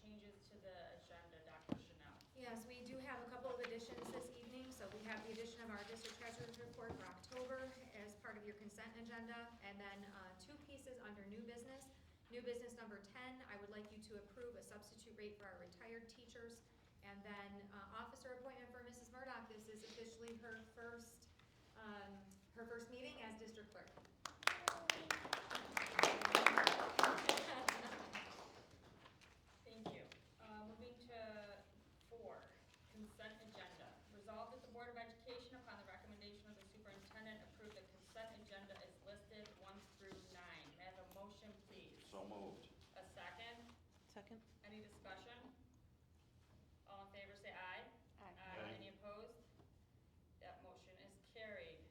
changes to the agenda, Dr. Chanel? Yes, we do have a couple of additions this evening. So we have the addition of our district treasurer's report for October as part of your consent agenda, and then two pieces under new business. New business number 10, I would like you to approve a substitute rate for our retired teachers. And then officer appointment for Mrs. Murdoch. This is officially her first meeting as district clerk. Thank you. Moving to 4, consent agenda. Resolved that the Board of Education, upon the recommendation of the superintendent, approve the consent agenda as listed 1 through 9. May I have a motion, please? So moved. A second? Second. Any discussion? All in favor say aye. Aye. Any opposed? That motion is carried.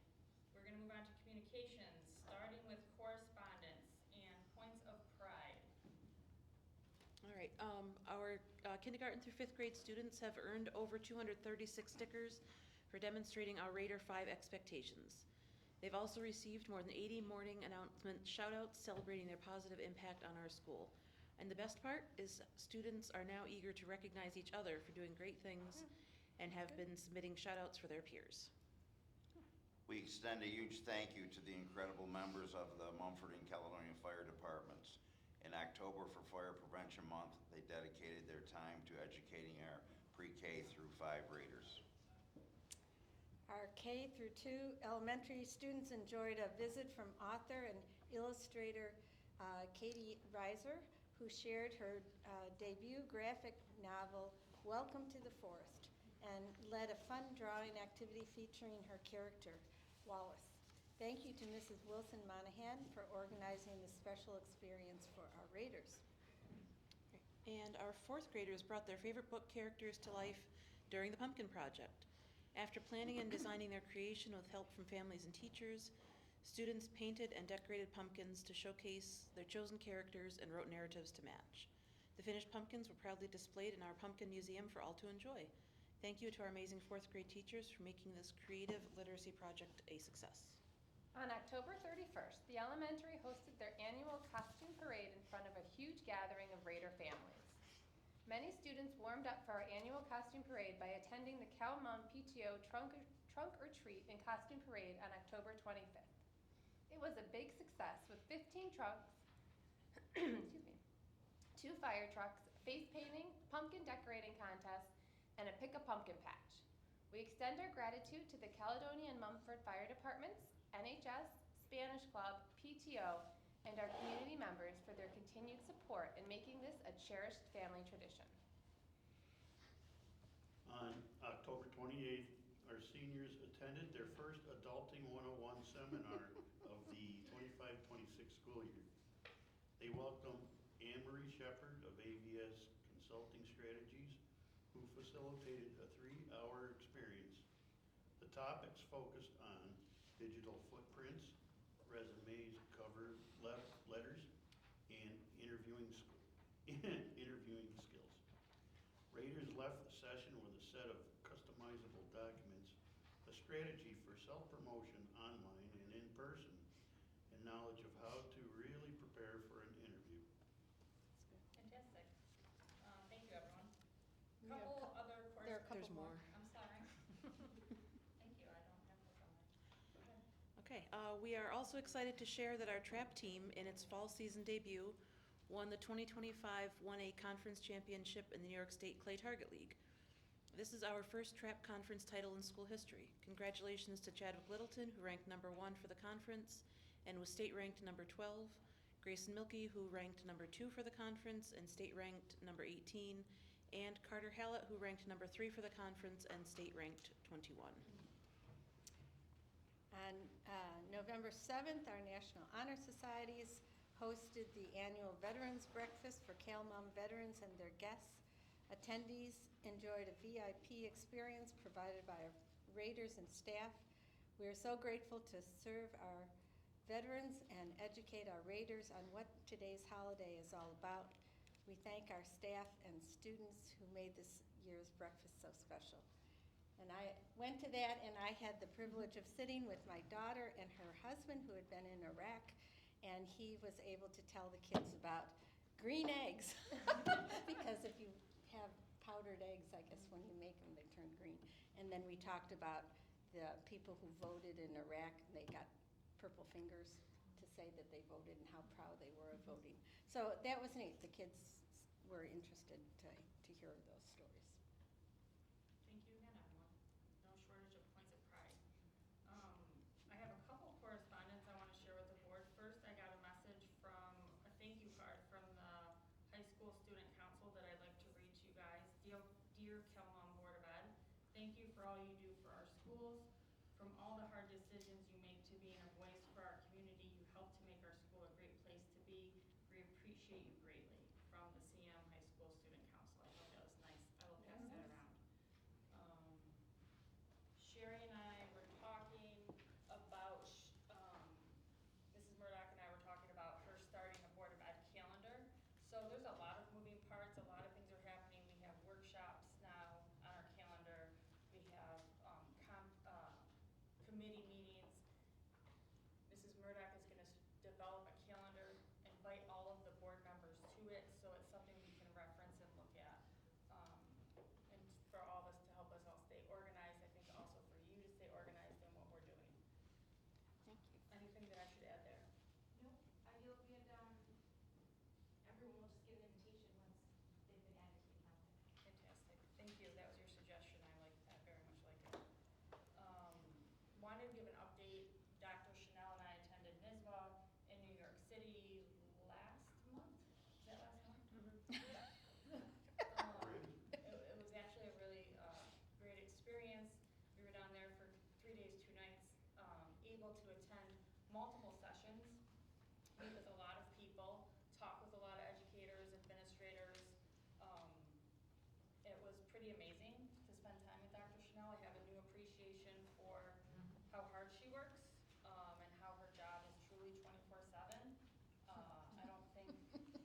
We're going to move on to communications, starting with correspondence and points of pride. All right, our kindergarten through 5th grade students have earned over 236 stickers for demonstrating our Raider 5 expectations. They've also received more than 80 morning announcement shout-outs celebrating their positive impact on our school. And the best part is students are now eager to recognize each other for doing great things and have been submitting shout-outs for their peers. We extend a huge thank you to the incredible members of the Mumford and Caledonia Fire Departments. In October for Fire Prevention Month, they dedicated their time to educating our pre-K through 5 Raiders. Our K through 2 elementary students enjoyed a visit from author and illustrator Katie Reiser, who shared her debut graphic novel, Welcome to the Forest, and led a fun drawing activity featuring her character, Wallace. Thank you to Mrs. Wilson Monahan for organizing this special experience for our Raiders. And our 4th graders brought their favorite book characters to life during the Pumpkin Project. After planning and designing their creation with help from families and teachers, students painted and decorated pumpkins to showcase their chosen characters and wrote narratives to match. The finished pumpkins were proudly displayed in our Pumpkin Museum for all to enjoy. Thank you to our amazing 4th grade teachers for making this creative literacy project a success. On October 31st, the elementary hosted their annual costume parade in front of a huge gathering of Raider families. Many students warmed up for our annual costume parade by attending the Cal Mum PTO trunk or treat and costume parade on October 25th. It was a big success with 15 trunks, 2 fire trucks, face painting, pumpkin decorating contests, and a pick-a-pumpkin patch. We extend our gratitude to the Caledonia and Mumford Fire Departments, NHS, Spanish Club, PTO, and our community members for their continued support in making this a cherished family tradition. On October 28th, our seniors attended their first Adulting 101 seminar of the 25-26 school year. They welcomed Anne-Marie Shepard of AVS Consulting Strategies, who facilitated a 3-hour experience. The topics focused on digital footprints, resumes, cover letters, and interviewing skills. Raiders left the session with a set of customizable documents, a strategy for self-promotion online and in person, and knowledge of how to really prepare for an interview. Fantastic. Thank you, everyone. We have Couple other there are a correspondence. There's more. I'm sorry. Thank you. I don't have to comment. Go ahead. Okay, we are also excited to share that our trap team, in its fall season debut, won the 2025 1A Conference Championship in the New York State Clay Target League. This is our first trap conference title in school history. Congratulations to Chadwick Littleton, who ranked number 1 for the conference and was state ranked number 12, Grayson Milkey, who ranked number 2 for the conference and state ranked number 18, and Carter Hallett, who ranked number 3 for the conference and state ranked 21. On November 7th, our National Honor Societies hosted the annual Veterans Breakfast for Cal Mum veterans and their guests. Attendees enjoyed a VIP experience provided by our Raiders and staff. We are so grateful to serve our veterans and educate our Raiders on what today's holiday is all about. We thank our staff and students who made this year's breakfast so special. And I went to that, and I had the privilege of sitting with my daughter and her husband, who had been in Iraq, and he was able to tell the kids about green eggs. Because if you powdered eggs, I guess when you make them, they turn green. And then we talked about the people who voted in Iraq, and they got purple fingers to say that they voted and how proud they were of voting. So that was neat. The kids were interested to hear those stories. Thank you again, everyone. No shortage of points of pride. I have a couple correspondence I want to share with the board. First, I got a message from, a thank you card from the high school student council that I'd like to read to you guys. Dear Kellam Board of Ed, thank you for all you do for our schools. From all the hard decisions you make to being a voice for our community, you help to make our school a great place to be. We appreciate you greatly. From the CM High School Student Council. I thought that was nice. I will pass that around. Sherry and I were talking about, Mrs. Murdoch and I were talking about her starting a Board of Ed calendar. So there's a lot of moving parts, a lot of things are happening. We have workshops now on our calendar. We have committee meetings. Mrs. Murdoch is going to develop a calendar, invite all of the board members to it, so it's something we can reference and look at. And for all of us to help us all stay organized, I think also for you to stay organized in what we're doing. Thank you. Anything that I should add there? Nope, you'll get, everyone will just get an invitation once they've been added to the calendar. Fantastic. Thank you. That was your suggestion. I like that, very much like it. Wanted to give an update. Dr. Chanel and I attended NISBA in New York City last month. Is that last month? It was actually a really great experience. We were down there for 3 days, 2 nights, able to attend multiple sessions, meet with a lot of people, talk with a lot of educators, administrators. It was pretty amazing to spend time with Dr. Chanel. I have a new appreciation for how hard she works and how her job is truly 24/7. I don't think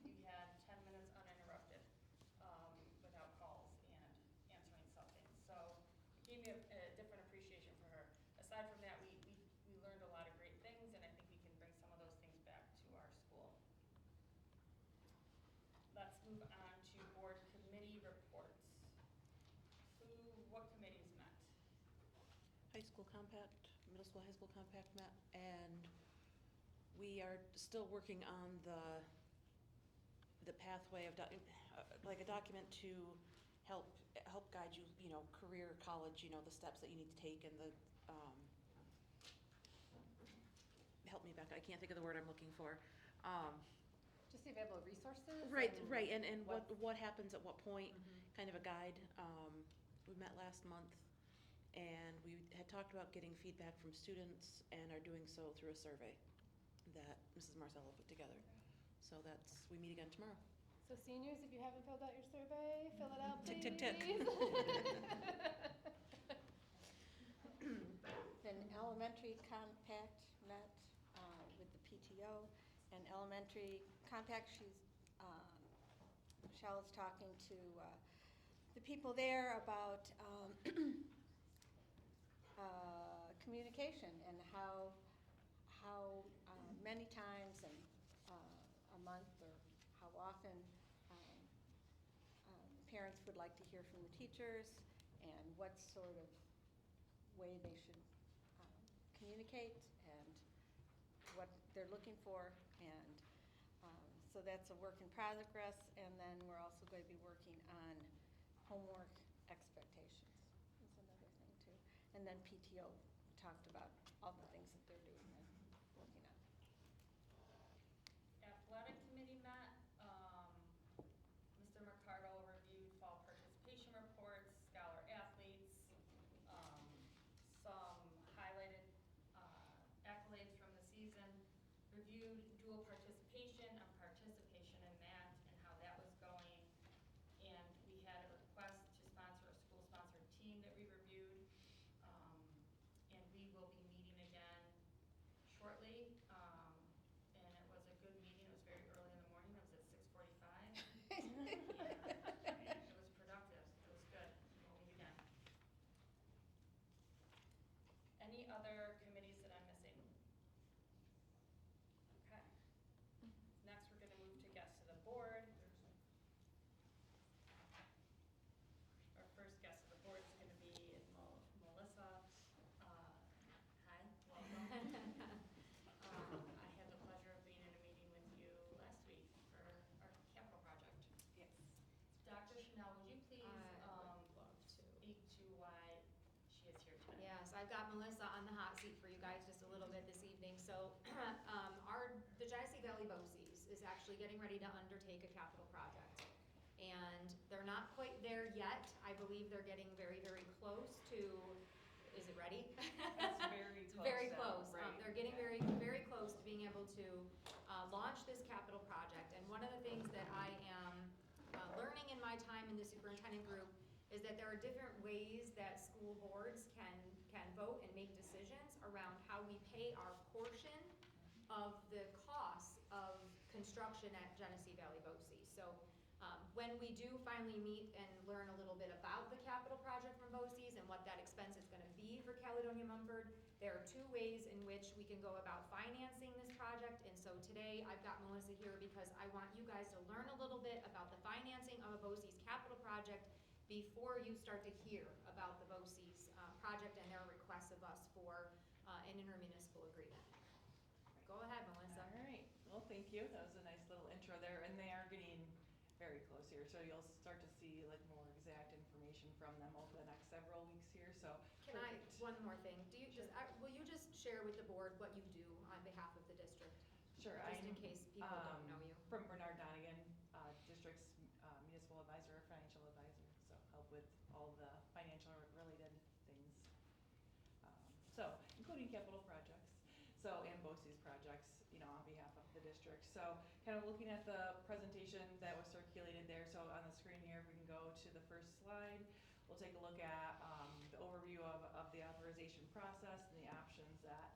you had 10 minutes uninterrupted without calls and answering something. So it gave me a different appreciation for her. Aside from that, we learned a lot of great things, and I think we can bring some of those things back to our school. Let's move on to board committee reports. What committees met? High school compact, middle school, high school compact met, and we are still working on the pathway of, like a document to help guide you, career, college, the steps that you need to take and the, help me back, I can't think of the word I'm looking for. Just the available resources? Right, and right, and what happens at what point, kind of a guide. We met last month, and we had talked about getting feedback from students and are doing so through a survey that Mrs. Marcello put together. So we meet again tomorrow. So seniors, if you haven't filled out your survey, fill it out, Tick, please. tick, tick. Then elementary compact met with the PTO, and elementary compact, Michelle's talking to the people there about communication and how many times and a month or how often parents would like to hear from the teachers and what sort of way they should communicate and what they're looking for. And so that's a work in progress. And then we're also going to be working on homework expectations is another thing too. And then PTO talked about all the things that they're doing and working on. Athletic committee met. Mr. Mercado reviewed fall participation reports, scholar athletes, some highlighted accolades from the season, reviewed dual participation and participation in math and how that was going. And we had a request to sponsor a school-sponsored team that we reviewed. And we will be meeting again got Melissa on the hot seat for you guys just a little bit this evening. So, the Genesee Valley BOCES is actually getting ready to undertake a capital project. And they're not quite there yet. I believe they're getting very, very close to, is it ready? It's very It's close very now, close. right, They're getting yeah. very, very close to being able to launch this capital project. And one of the things that I am learning in my time in the superintendent group is that there are different ways that school boards can vote and make decisions around how we pay our portion of the costs of construction at Genesee Valley BOCES. So when we do finally meet and learn a little bit about the capital project from BOCES and what that expense is going to be for Caledonia Mumford, there are two ways in which we can go about financing this project. And so today I've got Melissa here because I want you guys to learn a little bit about the financing of a BOCES capital project before you start to hear about the BOCES project and their requests of us for an intermunicipal agreement. Go ahead, Melissa. All right, well, thank you. That was a nice little intro there, and they are getting very close here, so you'll start to see like more exact information from them over the next several weeks here, so. Can I, perfect. one more thing, do you just, will you just share with the board what you do on behalf of the district? Sure, Just in I'm, case people don't know you. From Bernard Donigan, district's municipal advisor, or financial advisor, so help with all the financial related things. So, including capital projects, so, and BOCES projects, you know, on behalf of the district. So, kind of looking at the presentation that was circulated there, so on the screen here, if we can go to the first slide, we'll take a look at the overview of the authorization process and the options that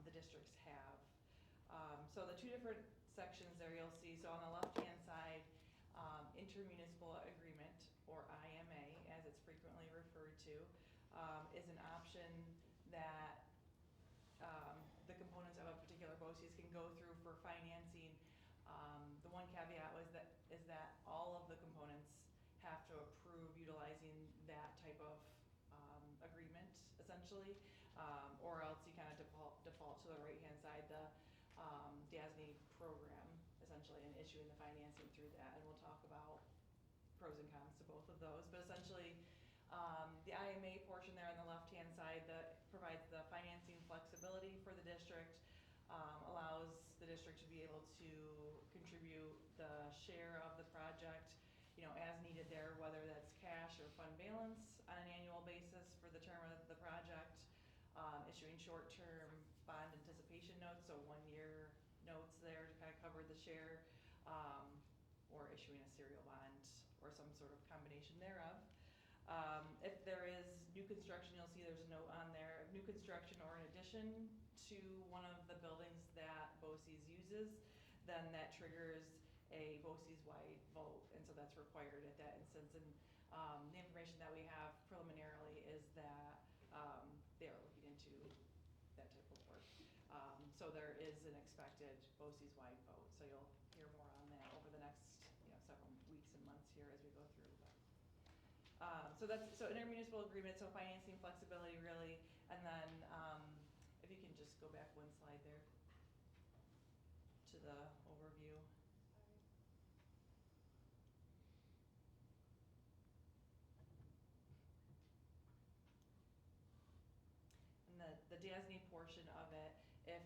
the districts have. So the two different sections there you'll see, so on the left-hand side, intermunicipal agreement, or IMA, as it's frequently referred to, is an option that the components of a particular BOCES can go through for financing. The one caveat is that all of the components have to approve utilizing that type of agreement, essentially, or else you kind of default to the right-hand side, the DASNY program, essentially, and issuing the financing through that. And we'll talk about pros and cons to both of those. But essentially, the IMA portion there on the left-hand side that provides the financing flexibility for the district, allows the district to be able to contribute the share of the project, you know, as needed there, whether that's cash or fund balance on an annual basis for the term of the project, issuing short-term bond anticipation notes, so 1-year notes there to kind of cover the share, or issuing a serial bond or some sort of combination thereof. If there is new construction, you'll see there's a note on there, new construction or in addition to one of the buildings that BOCES uses, then that triggers a BOCES-wide vote, and so that's required at that instance. And the information that we have preliminarily is that they are looking into that type of work. So there is an expected BOCES-wide vote, so you'll hear more on that over the next, you know, several weeks and months here as we go through. So intermunicipal agreement, so financing flexibility really, and then if you can just go back one slide there to the overview. And the DASNY portion of it, if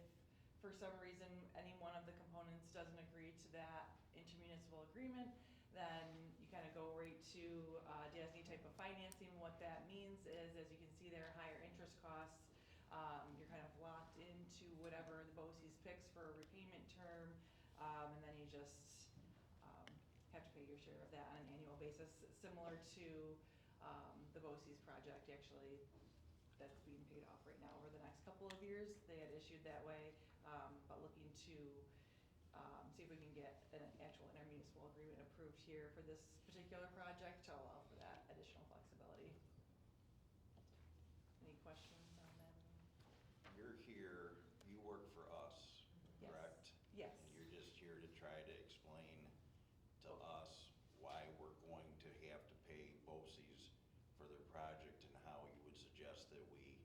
for some reason any one of the components doesn't agree to that intermunicipal agreement, then you kind of go right to DASNY type of financing. What that means is, as you can see there, higher interest costs. You're kind of locked into whatever the BOCES picks for a repayment term, and then you just have to pay your share of that on an annual basis, similar to the BOCES project, actually, that's being paid off right now over the next couple of years. They had issued that way, but looking to see if we can get an actual intermunicipal agreement approved here for this particular project to allow for that additional flexibility. Any questions on that? You're here, you work for us, Yes. correct? Yes. And you're just here to try to explain to us why we're going to have to pay BOCES for their project and how you would suggest that we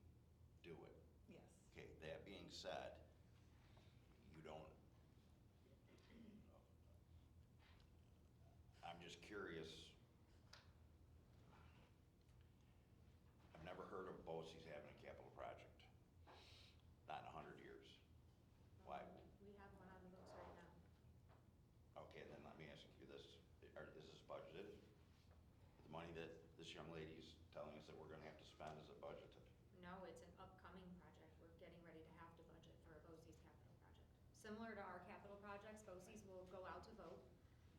do it. Yes. Okay, that being said, you don't, I'm just curious. I've never heard of BOCES having a capital project. the money that this young lady's telling us that we're gonna have to spend, is it budgeted? No, it's an upcoming project. We're getting ready to have to budget for a BOCES capital project. Similar to our capital projects, BOCES will go out to vote.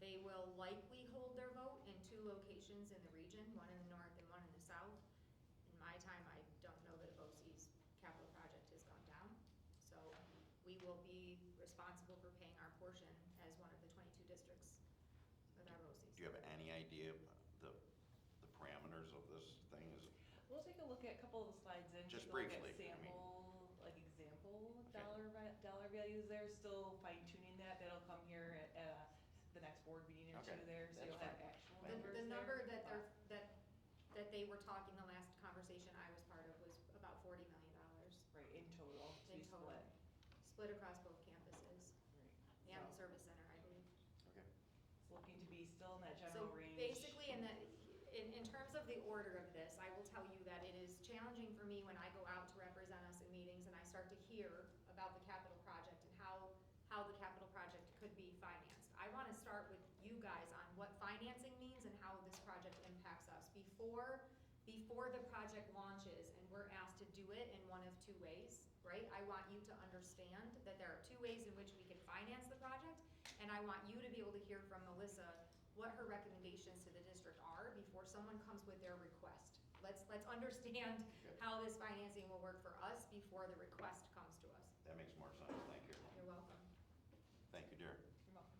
They will likely hold their vote in 2 locations in the region, one in the north and one in the south. In my time, I don't know that a BOCES capital project has gone down. So we will be responsible for paying our portion as one of the 22 districts with our BOCES. Do you have any idea of the parameters of this thing? Is it We'll take a look at a couple of the slides and Just take a look briefly, at I mean. example Okay. dollar values there. Still fine tuning that. That'll come here at the next board meeting or Okay, two there, so that's you'll have fine. actual The numbers the number there. that they were talking, the last conversation I was part of was about $40 million Right, in total, to in be total. split. Split across both campuses Right. and the service center, I believe. Okay. It's looking to be still in that So general range. basically, in terms of the order of this, I will tell you that it is challenging for me when I go out to represent us in meetings and I start to hear about the capital project and how the capital project could be financed. I want to start with you guys on what financing means and how this project impacts us before the project launches and we're asked to do it in one of 2 ways, right? I want you to understand that there are 2 ways in which we can finance the project, and I want you to be able to hear from Melissa what her recommendations to the district are before someone comes with their request. Let's understand how this financing will work for us before the request comes to us. That makes more sense, thank you. You're welcome. Thank you, dear. You're welcome.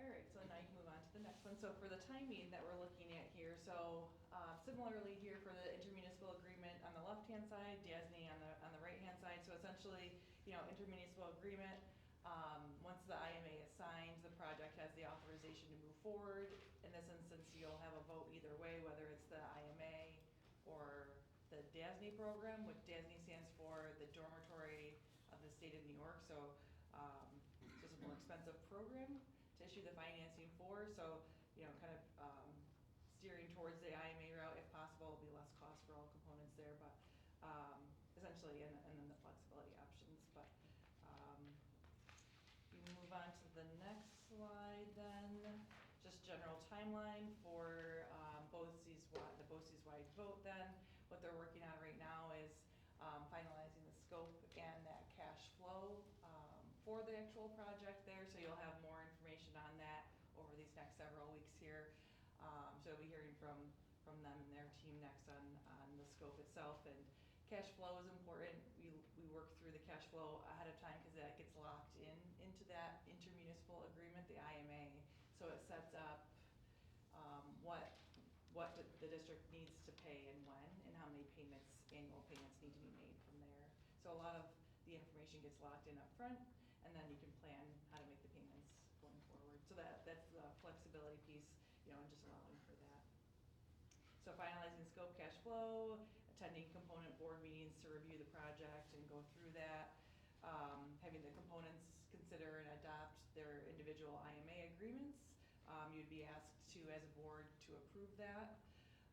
All right, so now you can move on to the next one. So for the timing that we're looking at here, so similarly here for the intermunicipal agreement on the left-hand side, DASNY on the right-hand side. So essentially, intermunicipal agreement, once the IMA is signed, the project has the authorization to move forward. In this instance, you'll have a vote either way, whether it's the IMA or the DASNY program, which DASNY stands for the Dormitory of the State of New York. So it's just a more expensive program to issue the financing for. So, kind of steering towards the IMA route if possible. It'll be less cost for all components there, but essentially, and then the flexibility options. But you move on to the next slide then. Just general timeline for the BOCES-wide vote then. What they're working on right now is finalizing the scope and that cash flow for the actual project there. So you'll have more information on that over these next several weeks here. So you'll be hearing from them and their team next on the scope itself. And cash flow is important. We work through the cash flow ahead of time because that gets locked into that intermunicipal agreement, the IMA. So it sets up what the district needs to pay and when, and how many annual payments need to be made from there. So a lot of the information gets locked in up front, and then you can plan how to make the payments going forward. So that's the flexibility piece, and just allowing for that. So finalizing scope, cash flow, attending component board meetings to review the project and go through that, having the components consider and adopt their individual IMA agreements. You'd be asked to, as a board, to approve that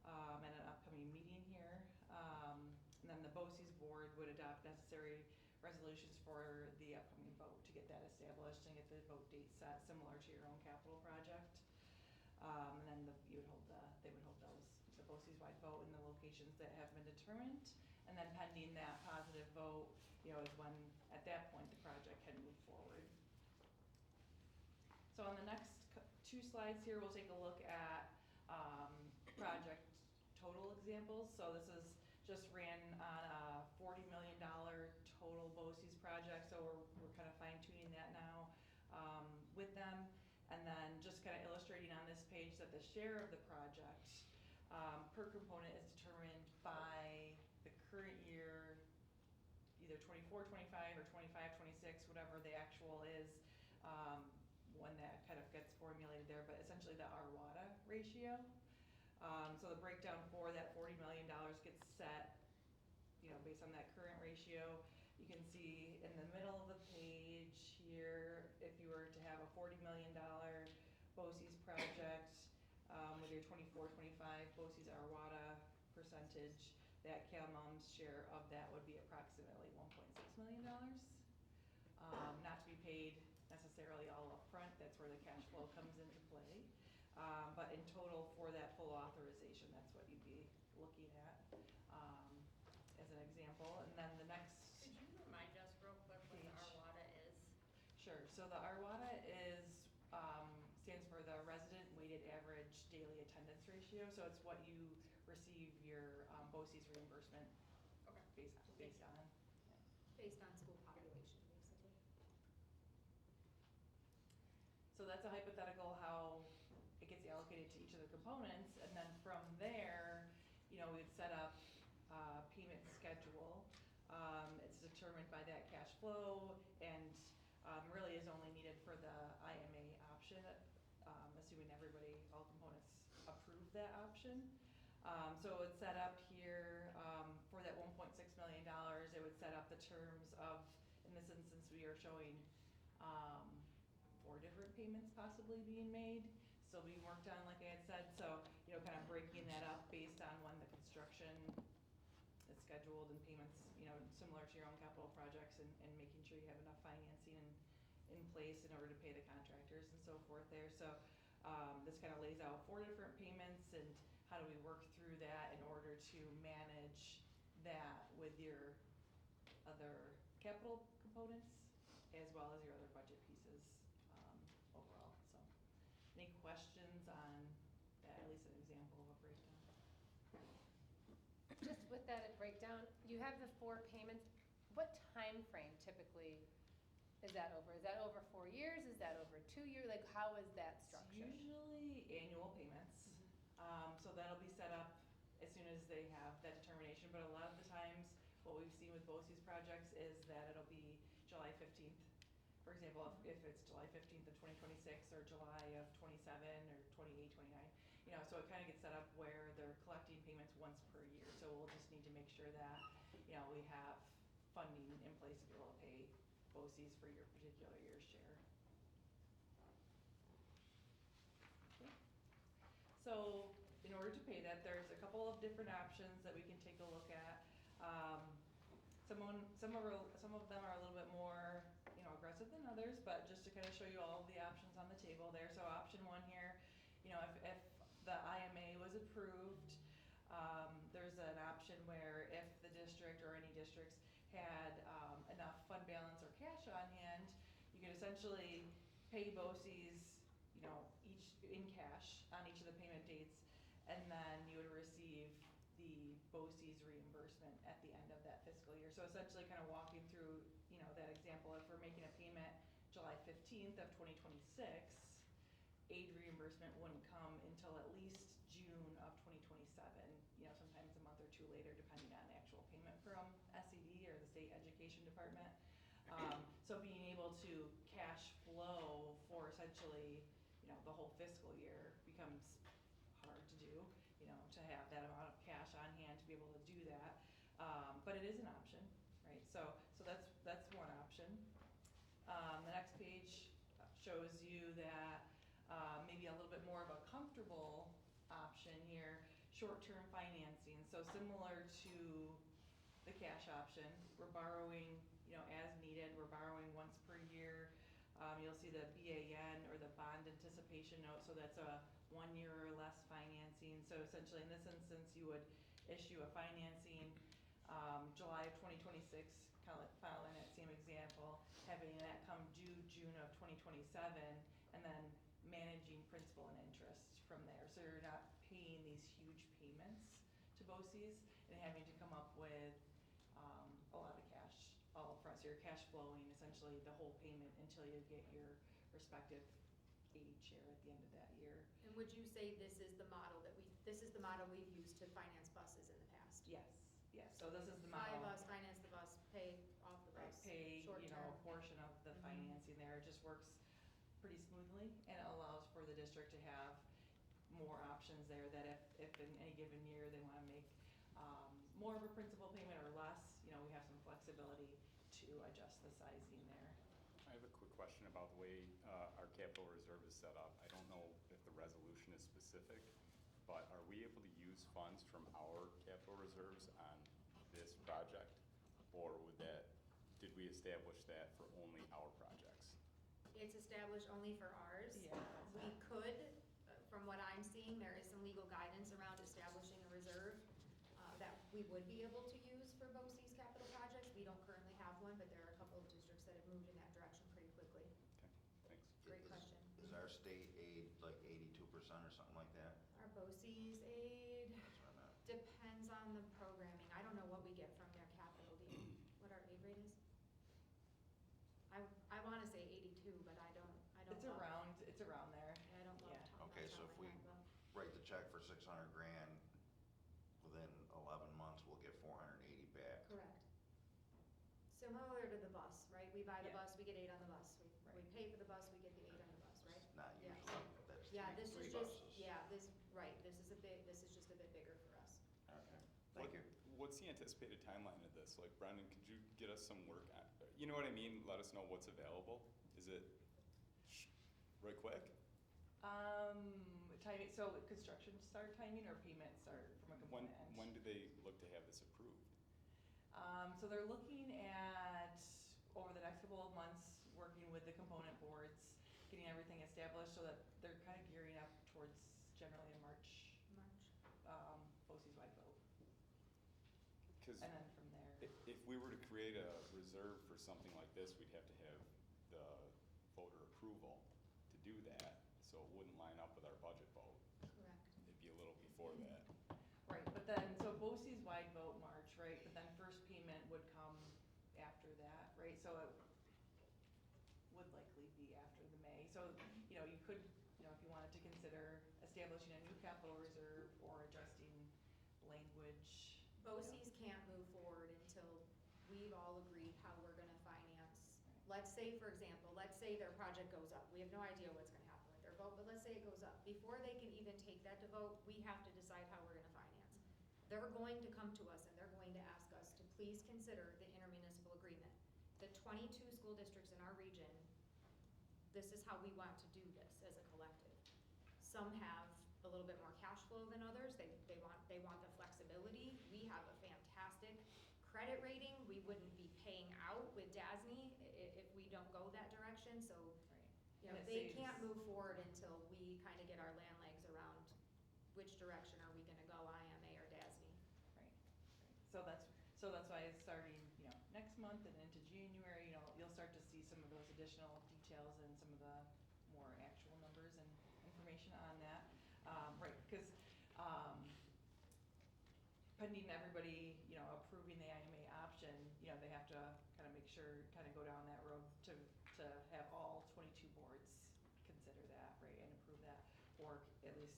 at an upcoming meeting here. And then the BOCES board would adopt necessary resolutions for the upcoming vote to get that established and get the vote date set, similar to your own capital project. And then they would hold those, the BOCES-wide vote in the locations that have been determined. And then pending that positive vote, is when, at that point, the project can move forward. So on the next 2 slides here, we'll take a look at project total examples. So this is just ran on a $40 million total BOCES project. So we're kind of fine tuning that now with them. And then just kind of illustrating on this page that the share of the project per component is determined by the current year, either 24-25 or 25-26, whatever the actual is, when that kind of gets formulated there, but essentially the RWADA ratio. So the breakdown for that $40 million gets set, based on that current ratio. You can see in the middle of the page here, if you were to have a $40 million BOCES project with your 24-25 BOCES RWADA percentage, that CalMom's share of that would be approximately $1.6 million. Not to be paid necessarily all up front. That's where the cash flow comes into play. But in total for that full authorization, looking at, as an example. And then the next. Could you remind us real quick what the Page. Arwada is? Sure, so the Arwada is, stands for the Resident Weighted Average Daily Attendance Ratio, so it's what you receive your BOCES reimbursement Okay. based on. Based on school population, basically. So that's a hypothetical how it gets allocated to each of the components, and then from there, we'd set up a payment schedule. It's determined by that cash flow, and really is only needed for the IMA option, assuming everybody, all components approve that option. So it's set up here, for that $1.6 million, it would set up the terms of, in this instance, we are showing 4 different payments possibly being made, still being worked on, like I had said, so, kind of breaking that up based on when the construction is scheduled and payments, similar to your own capital projects, and making sure you have enough financing in place in order to pay the contractors and so forth there. So this kind of lays out 4 different payments, and how do we work through that in order to manage that with your other capital components as well as your other budget pieces overall. So any questions on that, at least an example of a breakdown? Just with that breakdown, you have the 4 payments. What time frame typically is that over? Is that over 4 years? Is that over 2 years? Like, how is that structured? It's usually annual payments. So that'll be set up as soon as they have that determination, but a lot of the times, what we've seen with BOCES projects is that it'll be July 15th. For example, if it's July 15th of 2026, or July of 27, or 28, 29, so it kind of gets set up where they're collecting payments once per year. So we'll just need to make sure that, we have funding in place to be able to pay BOCES for your particular year's share. Okay. So in order to pay that, there's a couple of different options that we can take a look at. Some of them are a little bit more, aggressive than others, but just to kind of show you all of the options on the table there. So option 1 here, if the IMA was approved, there's an option where if the district or any districts had enough fund balance or cash on hand, you could essentially pay BOCES, each in cash on each of the payment dates, and then you would receive the BOCES reimbursement at the end of that fiscal year. So essentially kind of walking through, that example, if we're making a payment July 15th of 2026, aid reimbursement wouldn't come until at least June of 2027, sometimes a month or 2 later, depending on actual payment from SED or the State Education Department. So being able to cash flow for essentially, the whole fiscal year becomes hard to do, to have that amount of cash on hand to be able to do that. But it is an option, right? So that's one option. The next page shows you that maybe a little bit more of a comfortable option here, short-term financing. So similar to the cash option, we're borrowing, as needed. We're borrowing once per year. You'll see the BAN, or the bond anticipation note, so that's a 1 year or less financing. So essentially, in this instance, you would issue a financing July of 2026, kind of following that same example, having that come due June of 2027, and then managing principal and interest from there. So you're not paying these huge payments to BOCES and having to come up with a lot of cash all upfront. So you're cash flowing essentially the whole payment until you get your respective aid share at the end of that year. And would you say this is the model we've used to finance buses in the past? Yes. So this is the Buy a model. bus, finance the bus, pay off the Right, bus, pay, short term. a portion of the financing there. It just works pretty smoothly, and it allows for the district to have more options there, that if in any given year they want to make more of a principal payment or less, we have some flexibility to adjust the sizing there. I have a quick question about the way our capital reserve is set up. I don't know if the resolution is specific, but are we able to use funds from our capital reserves on this project? Or did we establish that for only our projects? It's established only for ours. Yeah. We could, from what I'm seeing, there is some legal guidance around establishing a reserve. we would be able to use for BOCES capital projects. We don't currently have one, but there are a couple of districts that have moved in that direction pretty quickly. Okay, thanks. Great Is- question. Is our state aid like 82% or something like that? Our BOCES aid That's what I meant. depends on the programming. I don't know what we get from their capital. Do you, what our aid rate is? I wanna say 82, but I don't It's love- around there. I don't love Yeah. top Okay, notch so on if my we head, but- write the check for 600 grand, within 11 months, we'll get 480 back. Correct. Similar to the bus, right? We buy the Yeah. bus, we get 8 on the bus. We Right. pay for the bus, we get the 8 on the bus, right? Not Yeah. usually, that's Yeah, three this is buses. just, yeah, right, this is just a bit bigger for us. Okay, thank you. What's the anticipated timeline of this? Like, Brendan, could you get us some work on, you know what I mean? Let us know what's available. Is it right quick? Timing, so construction start timing or payment start from a When, component end? when do they look to have this approved? So they're looking at, over the next couple of months, working with the component boards, getting everything established so that they're kind of gearing up towards generally a March, BOCES wide vote. Because And then from there, if we were to create a reserve for something like this, we'd have to have the voter approval to do that, so it wouldn't line up with our budget vote. Correct. It'd be a little before that. right, but then, so BOCES wide vote March, right, but then first payment would come after that, right? So it would likely be after the May. So, you could, if you wanted to consider establishing a new capital reserve or adjusting language. BOCES can't move forward until we've all agreed how we're gonna finance. Let's say, for example, let's say their project goes up. We have no idea what's gonna happen with their vote, but let's say it goes up. Before they can even take that to vote, we have to decide how we're gonna finance. They're going to come to us and they're going to ask us to please consider the intermunicipal agreement. The 22 school districts in our region, this is how we want to do this as a collective. Some have a little bit more cash flow than others. They want the flexibility. We have a fantastic credit rating. We wouldn't be paying out with DASNY if we don't go that direction, so, And it they saves- can't move forward until we kind of get our land legs around which direction are we gonna go, IMA or DASNY. Right. So that's why it's starting, next month and into January, you'll start to see some of those additional details and some of the more actual numbers and information on that. Right, because, pending everybody, approving the IMA option, they have to kind of make sure, kind of go down that road to have all 22 boards consider that, right, and approve that, or at least,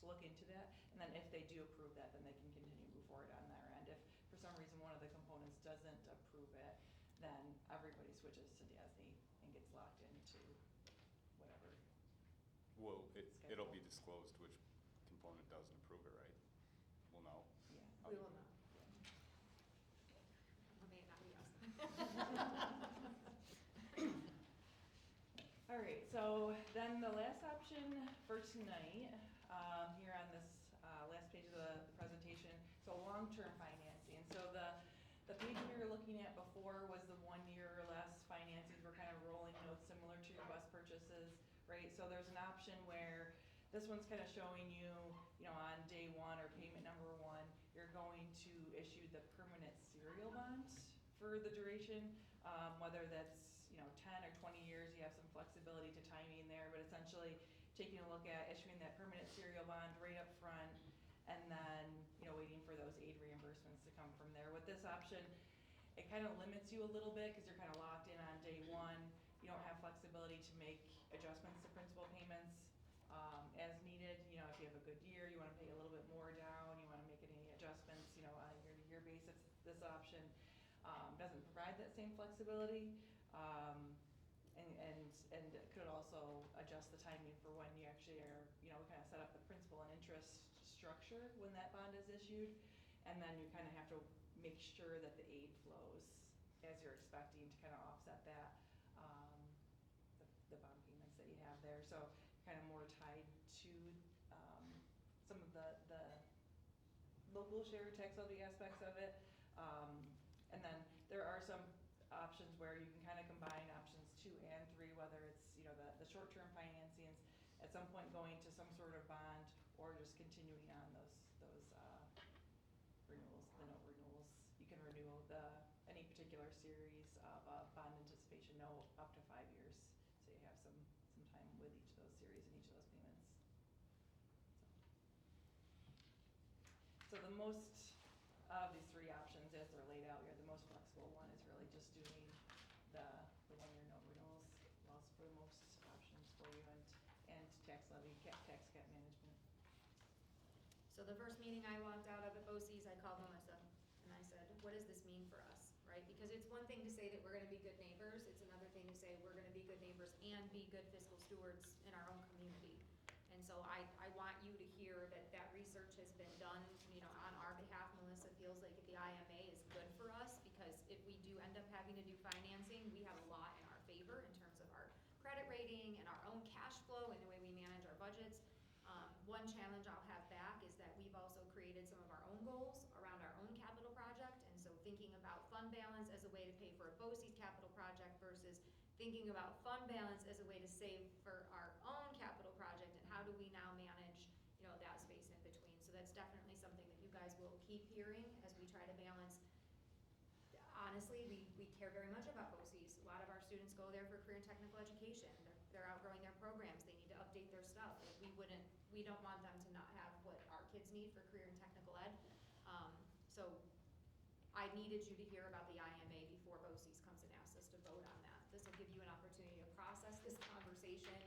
look into that. And then if they do approve that, then they can continue to move forward on their end. If for some reason one of the components doesn't approve it, then everybody switches to DASNY and gets locked into whatever. Well, it'll be Schedule. disclosed which component doesn't approve it, right? We'll know. Yeah. We will know. Or may it not be us. All right, so then the last option for tonight, here on this last page of the presentation, so long-term financing. So the page we were looking at before was the 1 year or less financings. We're kind of rolling notes similar to your bus purchases, right? So there's an option where this one's kind of showing you, on day one or payment number one, you're going to issue the permanent serial bond for the duration, whether that's 10 or 20 years, you have some flexibility to timing there, but essentially taking a look at issuing that permanent serial bond right up front, and then, waiting for those aid reimbursements to come from there. With this option, it kind of limits you a little bit, because you're kind of locked in on day one. You don't have flexibility to make adjustments to principal payments, as needed. If you have a good year, you wanna pay a little bit more down, you wanna make any adjustments, on a year-to-year basis. This option, doesn't provide that same flexibility. And it could also adjust the timing for when you actually are, we kind of set up the principal and interest structure when that bond is issued. And then you kind of have to make sure that the aid flows as you're expecting to kind of offset that, the bond payments that you have there. So kind of more tied to, some of the local share tax levy aspects of it. And then there are some options where you can kind of combine options 2 and 3, whether it's, the short-term financings, at some point going to some sort of bond, or just continuing on those renew any particular series of bond anticipation note up to 5 years. So you have some time with each of those series and each of those payments. So the most of these three options as they're laid out here, the most flexible one is really just doing the 1-year note renewals. Allows for the most options for you and tax levy, tax cap management. So the first meeting I walked out of at BOCES, I called Melissa and I said, what does this mean for us, right? Because it's one thing to say that we're gonna be good neighbors, it's another thing to say we're gonna be good neighbors and be good fiscal stewards in our own community. And so I want you to hear that that research has been done, on our behalf. Melissa feels like the IMA is good for us, because if we do end up having to do financing, we have a lot in our favor in terms of our credit rating and our own cash flow and the way we manage our budgets. One challenge I'll have back is that we've also created some of our own goals around our own capital project, and so thinking about fund balance as a way to pay for a BOCES capital project versus thinking about fund balance as a way to save for our own capital project, and how do we now manage, that space in between. So that's definitely something that you guys will keep hearing as we try to balance. Honestly, we care very much about BOCES. A lot of our students go there for career and technical education. They're outgrowing their programs. They need to update their stuff. We don't want them to not have what our kids need for career and technical ed. So I needed you to hear about the IMA before BOCES comes and asks us to vote on that. This will give you an opportunity to process this conversation,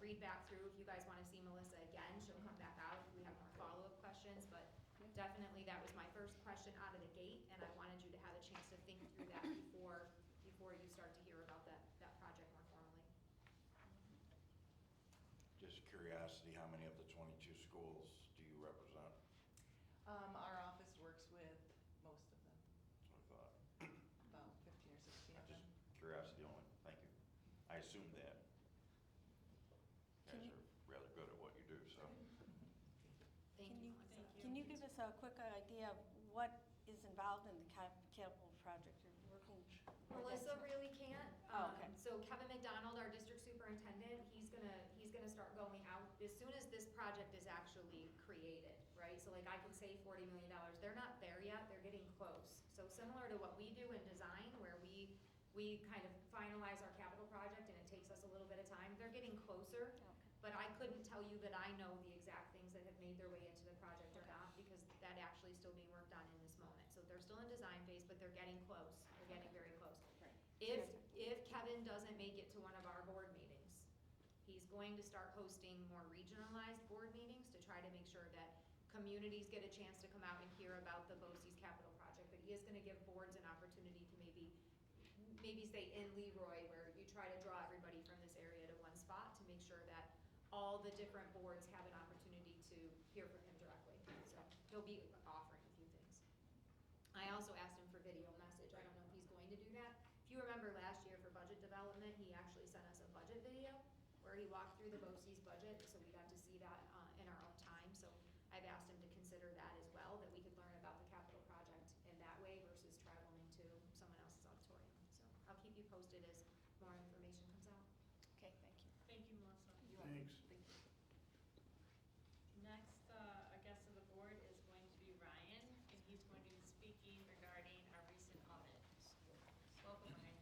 read back through. If you guys want to see Melissa again, she'll come back out if we have more follow-up questions. But definitely that was my first question out of the gate, and I wanted you to have a chance to think through that before you start to hear about that project more formally. Just curiosity, how many of the 22 schools do you represent? Our office works with most of them, That's what I thought. about 15 or 16 of them. Just curiosity only, thank you. I assume that. You Can guys are rather good at what you do, so. Thank you, Melissa. Thank you. Can you give us a quick idea of what is involved in the capital project you're working? Melissa really can't. Oh, okay. So Kevin McDonald, our district superintendent, he's gonna start going out as soon as this project is actually created, right? So like I could say $40 million, they're not there yet, they're getting close. So similar to what we do in design, where we kind of finalize our capital project and it takes us a little bit of time, they're getting closer. Okay. But I couldn't tell you that I know the exact things that have made their way into the project or not, because that actually is still being worked on in this moment. So they're still in design phase, but they're getting close. They're getting very close. Right. If Kevin doesn't make it to one of our board meetings, he's going to start hosting more regionalized board meetings to try to make sure that communities get a chance to come out and hear about the BOCES capital project. But he is gonna give boards an opportunity to maybe say in Leroy, where you try to draw everybody from this area to one spot to make sure that all the different boards have an opportunity to hear from him directly. So he'll be offering a few things. I also asked him for video message. I don't know if he's going to do that. If you remember last year for budget development, he actually sent us a budget video where he walked through the BOCES budget, so we got to see that in our own time. So I've asked him to consider that as well, that we could learn about the capital project in that way versus traveling to someone else's auditorium. So I'll keep you posted as more information comes out. Okay, thank you. Thank you, Melissa. Thanks. Next, a guest of the board is going to be Ryan, and he's going to be speaking regarding our recent audit. Welcome, Ryan.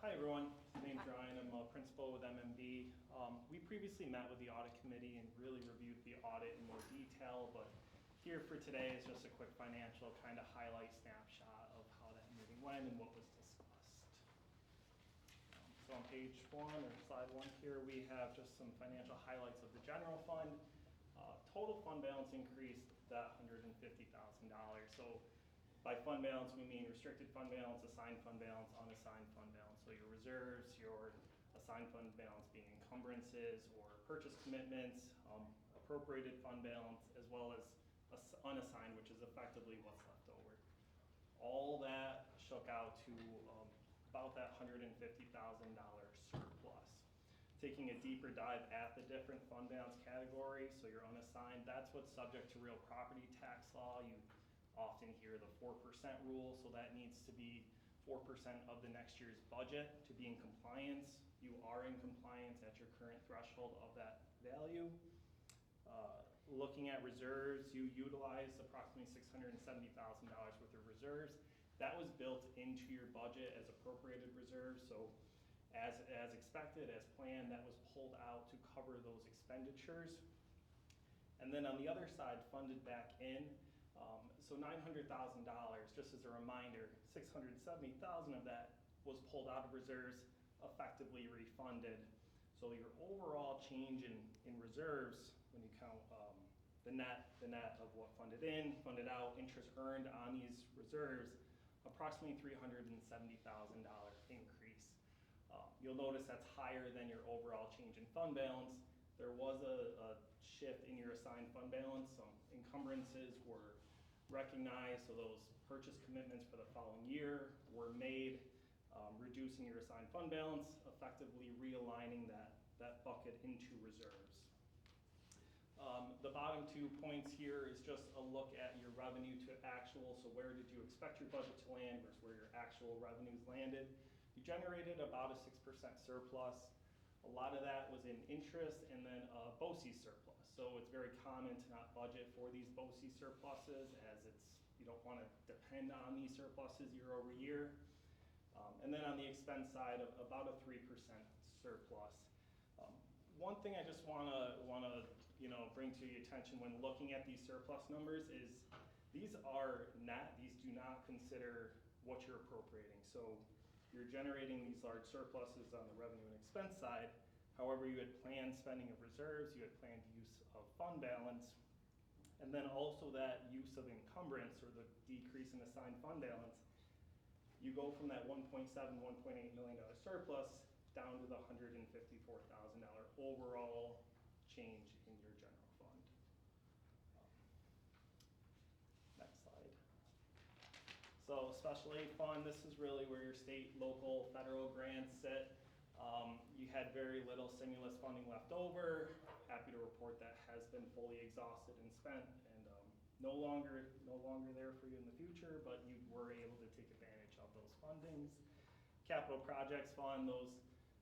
Hi, everyone. My name's Ryan. I'm a principal with MMB. We previously met with the audit committee and really reviewed the audit in more detail, but here for today is just a quick financial kind of highlight snapshot of how that meeting went and what was discussed. So on page 1 or slide 1 here, we have just some financial highlights of the general fund. Total fund balance increased that $150,000. So by fund balance, we mean restricted fund balance, assigned fund balance, unassigned fund balance. So your reserves, your assigned fund balance being encumbrances or purchase commitments, appropriated fund balance, as well as unassigned, which is effectively what's left over. All that shook out to about that $150,000 surplus. Taking a deeper dive at the different fund balance categories, so your unassigned, that's what's subject to real property tax law. You often hear the 4% rule, so that needs to be 4% of the next year's budget to be in compliance. You are in compliance at your current threshold of that value. looking at reserves, you utilized approximately $670,000 worth of reserves. That was built into your budget as appropriated reserves, so as expected, as planned, that was pulled out to cover those expenditures. And then on the other side, funded back in, so $900,000, just as a reminder, $670,000 of that was pulled out of reserves, effectively refunded. So your overall change in reserves, when you count the net of what funded in, funded out, interest earned on these reserves, approximately $370,000 increase. You'll notice that's higher than your overall change in fund balance. There was a shift in your assigned fund balance. Some encumbrances were recognized, so those purchase commitments for the following year were made, reducing your assigned fund balance, effectively realigning that bucket into reserves. The bottom 2 points here is just a look at your revenue to actual, so where did you expect your budget to land versus where your actual revenues landed. You generated about a 6% surplus. A lot of that was in interest and then BOCES surplus. So it's very common to not budget for these BOCES surpluses, as you don't want to depend on these surpluses year over year. And then on the expense side, about a 3% surplus. One thing I just want to bring to your attention when looking at these surplus numbers is these are net. These do not consider what you're appropriating. So you're generating these large surpluses on the revenue and expense side. However, you had planned spending of reserves, you had planned use of fund balance, and then also that use of encumbrance, or the decrease in assigned fund balance. You go from that $1.7, $1.8 million surplus down to the $154,000 overall change in your general fund. Next slide. So special aid fund, this is really where your state, local, federal grants sit. You had very little stimulus funding left over. Happy to report that has been fully exhausted and spent, and no longer there for you in the future, but you were able to take advantage of those fundings. Capital projects fund, those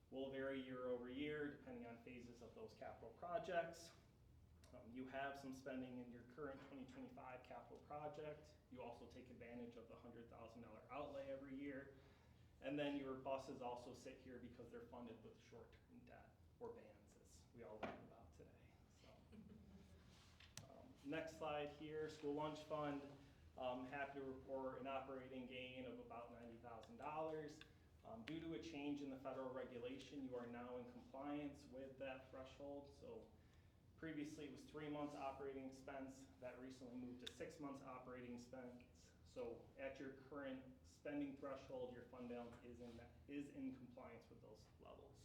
will vary year over year depending on phases of those capital projects. You have some spending in your current 2025 capital project. You also take advantage of the $100,000 outlay every year. And then your buses also sit here because they're funded with short-term debt, or BANs, as we all learned about today. So, next slide here, school lunch fund. Happy to report an operating gain of about $90,000. Due to a change in the federal regulation, you are now in compliance with that threshold. So previously it was 3 months operating expense. That recently moved to 6 months operating expense. So at your current spending threshold, your fund balance is in compliance with those levels.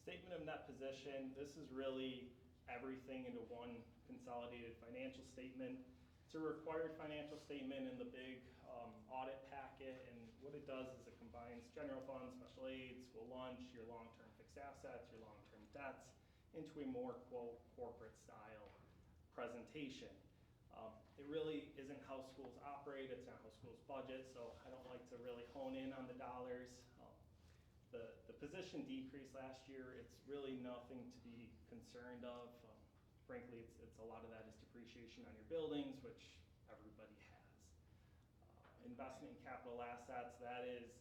Statement of net position, this is really everything into one consolidated financial statement. It's a required financial statement in the big audit packet, and what it does is it combines general funds, special aid, school lunch, your long-term fixed assets, your long-term debts into a more, quote, corporate style presentation. It really isn't how schools operate, it's not how schools budget, so I don't like to really hone in on the dollars. The position decrease last year, it's really nothing to be concerned of. Frankly, it's a lot of that is depreciation on your buildings, which everybody has. Investment in capital assets, that is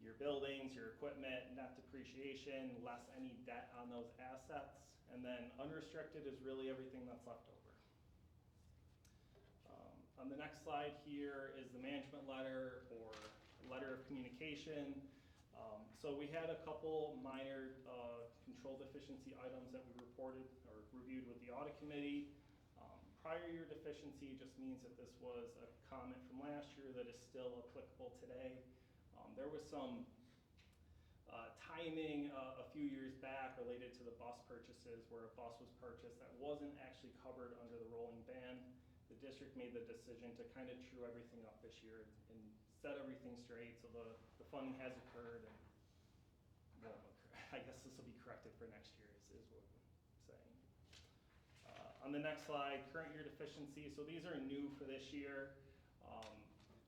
your buildings, your equipment, net depreciation, less any debt on those assets. And then unrestricted is really everything that's left over. On the next slide here is the management letter, or letter of communication. So we had a couple minor control deficiency items that we reported or reviewed with the audit committee. Prior year deficiency just means that this was a comment from last year that is still applicable today. There was some timing a few years back related to the bus purchases, where a bus was purchased that wasn't actually covered under the rolling ban. The district made the decision to kind of true everything up this year and set everything straight, so the funding has occurred, and won't occur. I guess this will be corrected for next year is what I'm saying. On the next slide, current year deficiency. So these are new for this year.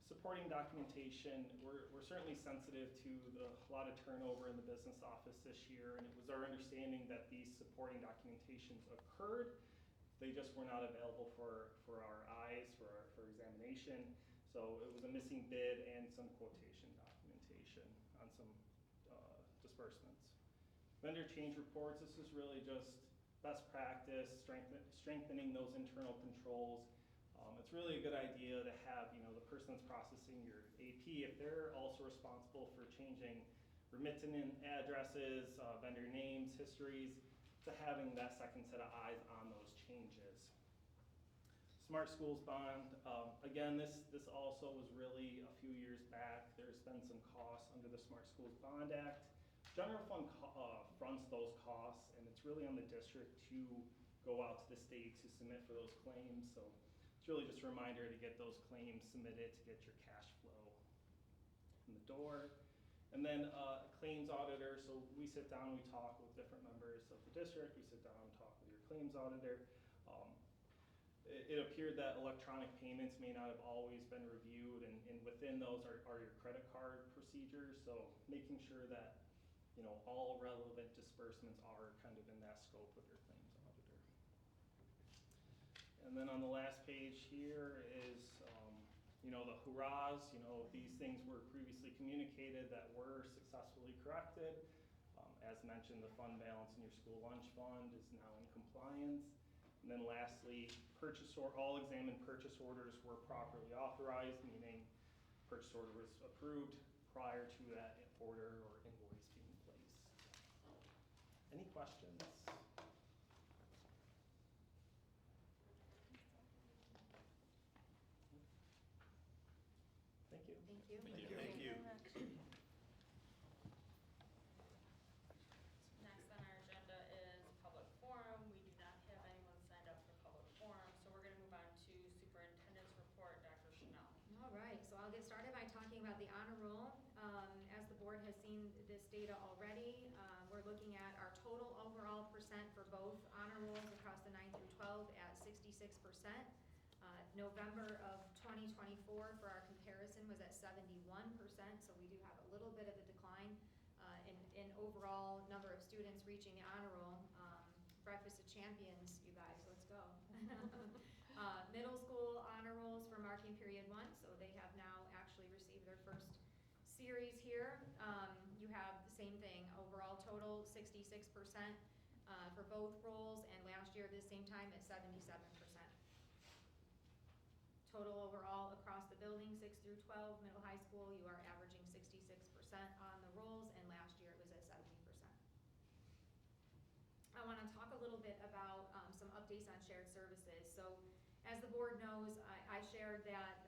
Supporting documentation, we're certainly sensitive to a lot of turnover in the business office this year, and it was our understanding that these supporting documentations occurred They just were not available for our eyes, for examination. So it was a missing bid and some quotation documentation on some disbursements. Vendor change reports, this is really just best practice, strengthening those internal controls. It's really a good idea to have, the person that's processing your AP, if they're also responsible for changing remittent addresses, vendor names, histories, to having that second set of eyes on those changes. Smart Schools bond, again, this also was really a few years back. There's been some costs under the Smart Schools Bond Act. General fund fronts those costs, and it's really on the district to go out to the state to submit for those claims. So it's really just a reminder to get those claims submitted to get your cash flow in the door. And then claims auditor, so we sit down, we talk with different members of the district, we sit down and talk with your claims auditor. It appeared that electronic payments may not have always been reviewed, and within those are your credit card procedures, so making sure that all relevant disbursements are kind of in that scope of your claims auditor. And then on the last page here is the hurrahs, these things were previously communicated that were successfully corrected. As mentioned, the fund balance in your school lunch fund is now in compliance. And then lastly, all examined purchase orders were properly authorized, meaning purchase order was approved prior to that order or invoice being placed. Any questions? Thank you. Thank you. Thank you. Next on our agenda is public forum. We do not have anyone signed up for public forum, so we're gonna move on to superintendent's report, Dr. Chanel. All right, so I'll get started by talking about the honor roll. As the board has seen this data already, we're looking at our total overall percent for both honor rolls across the 9 through 12 at 66%. November of 2024 for our comparison was at 71%, so we do have a little bit of a decline in overall number of students reaching the honor roll. Breakfast of Champions, you guys, let's go. Middle school honor rolls for marking period 1, so they have now actually received their first series here. You have the same thing, overall total 66% for both rolls, and last year at the same time at 77%. Total overall across the building, 6 through 12, middle high school, you are averaging 66% on the rolls, and last year it was at 70%. I want to talk a little bit about some updates on shared services. So as the board knows, I shared that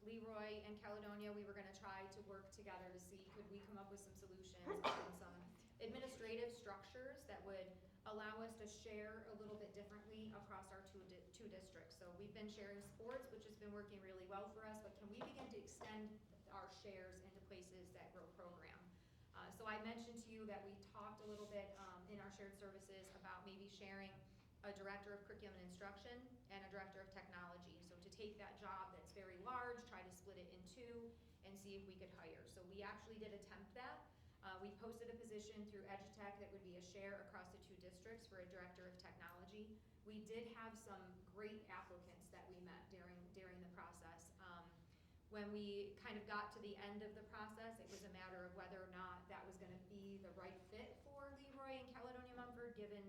Leroy and Caledonia, we were going to try to work together to see could we come up with some solutions and some administrative structures that would allow us to share a little bit differently across our two districts. So we've been sharing sports, which has been working really well for us, but can we begin to extend our shares into places that grow program? So I mentioned to you that we talked a little bit in our shared services about maybe sharing a director of curriculum and instruction and a director of technology. So to take that job that's very large, try to split it in two and see if we could hire. So we actually did attempt that. We posted a position through EduTech that would be a share across the two districts for a director of technology. We did have some great applicants that we met during the process. When we kind of got to the end of the process, it was a matter of whether or not that was going to be the right fit for Leroy and Caledonia Mumford, given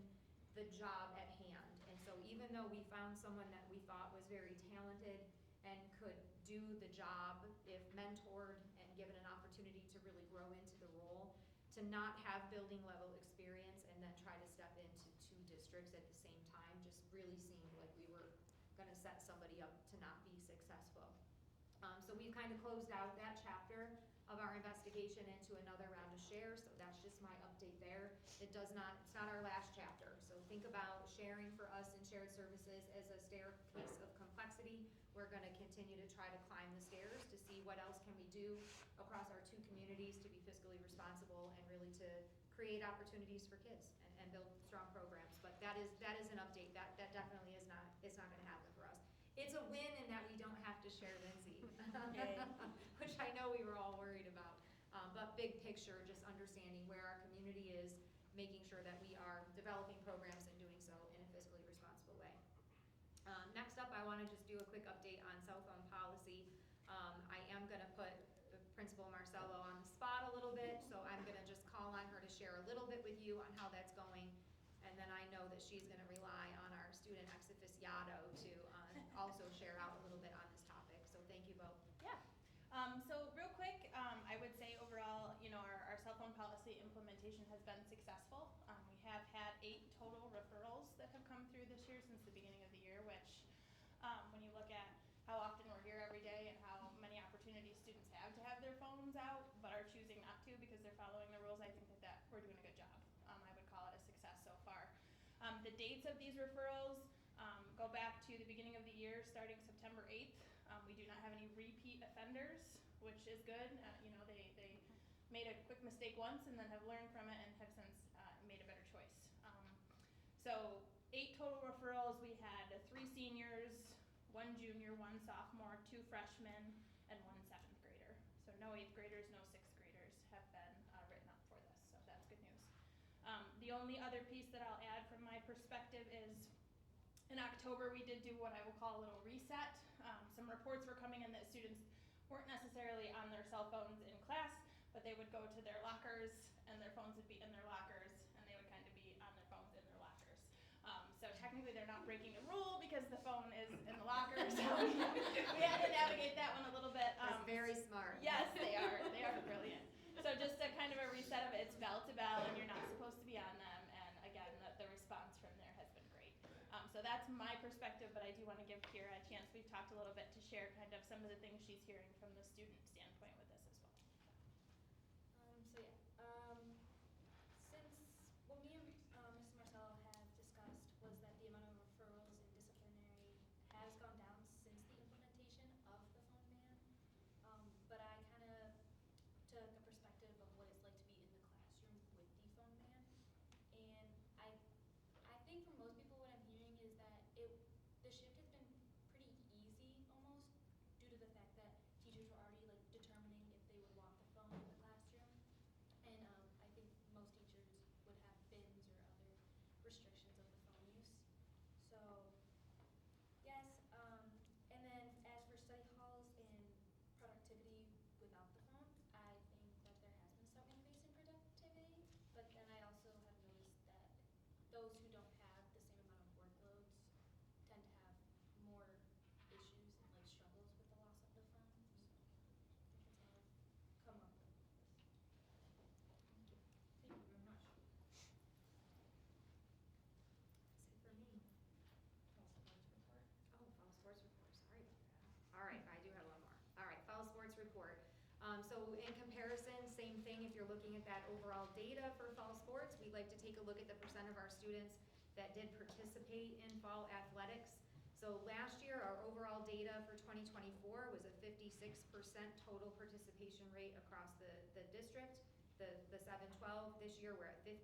the job at hand. And so even though we found someone that we thought was very talented and could do the job if mentored and given an opportunity to really grow into the role, to not have building level experience and then try to step into two districts at the same time just really seemed like we were going to set somebody up to not be successful. So we've kind of closed out that chapter of our investigation into another round of shares, so that's just my update there. It's not our last chapter. So think about sharing for us in shared services as a staircase of complexity. We're going to continue to try to climb the stairs to see what else can we do across our two communities to be fiscally responsible and really to create opportunities for kids and build strong programs. But that is an update. That definitely is not going to happen for us. It's a win in that we don't have to share Lindsay, which I know we were all worried about. But big picture, just understanding where our community is, making sure that we are developing programs and doing so in a fiscally responsible way. Next up, I want to just do a quick update on cell phone policy. I am going to put Principal Marcello on the spot a little bit, so I'm going to just call on her to share a little bit with you on how that's going. And then I know that she's going to rely on our student ex officiato to also share out a little bit on this topic. So thank you both. Yeah. So real quick, I would say overall, our cell phone policy implementation has been successful. We have had 8 total referrals that have come through this year since the beginning of the year, which when you look at how often we're here every day and how many opportunities students have to have their phones out but are choosing not to because they're following the rules, I think that we're doing a good job. I would call it a success so far. The dates of these referrals go back to the beginning of the year, starting September 8th. We do not have any repeat offenders, which is good. They made a quick mistake once and then have learned from it and have since made a better choice. So 8 total referrals. We had 3 seniors, 1 junior, 1 sophomore, 2 freshmen, and 1 7th grader. So no 8th graders, no 6th graders have been written up for this, so that's good news. The only other piece that I'll add from my perspective is in October we did do what I will call a little reset. Some reports were coming in that students weren't necessarily on their cell phones in class, but they would go to their lockers and their phones would be in their lockers and they would kind of be on their phones in their lockers. So technically they're not breaking the rule because the phone is in the locker, so we had to navigate that one a little bit. That's very smart. Yes, they are brilliant. So just a kind of a reset of it, it's bell to bell and you're not supposed to be on them, and again, the response from there has been great. So that's my perspective, but I do want to give Kira a chance. We've talked a little bit to share kind of some of the things she's hearing from the student standpoint with this as well. Since what me and Mr. Marcello have discussed was that the amount of referrals and disciplinary has gone down since the implementation of the phone ban. But I kind of took a perspective of what it's like to be in the classroom with the phone ban, and I think for most people what I'm hearing is that the shift has been pretty easy almost due to the fact that teachers were already like determining if they would want the phone in the classroom, and I think most teachers would have bins or other restrictions of the phone use. So yes, and then as for study halls and productivity without the phones, I think that there has been some increase in productivity, but then I also have noticed that those who don't have the same amount of workloads tend to have more issues and like struggles with the loss of the phone. So I think that's how I've come up with this. Thank you. Thank you very much. That's it for me. Fall sports report. Oh, fall sports report, sorry about that. All right, I do have one more. All right, fall sports report. So in comparison, same thing, if you're looking at that overall data for fall sports, we'd like to take a look at the percent of our students that did participate in fall athletics. So last year, our overall data for 2024 was a 56% total participation rate across the district, the 7-12. This year, we're at 52%.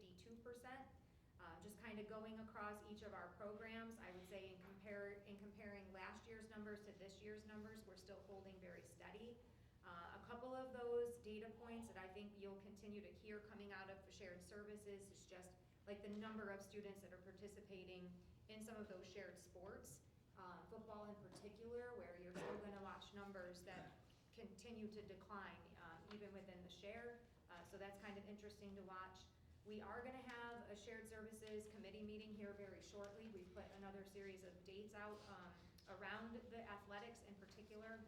Just kind of going across each of our programs, I would say in comparing last year's numbers to this year's numbers, we're still holding very steady. A couple of those data points that I think you'll continue to hear coming out of shared services is just like the number of students that are participating in some of those shared sports, football in particular, where you're still going to watch numbers that continue to decline even within the share. So that's kind of interesting to watch. We are going to have a shared services committee meeting here very shortly. We've put another series of dates out around the athletics in particular.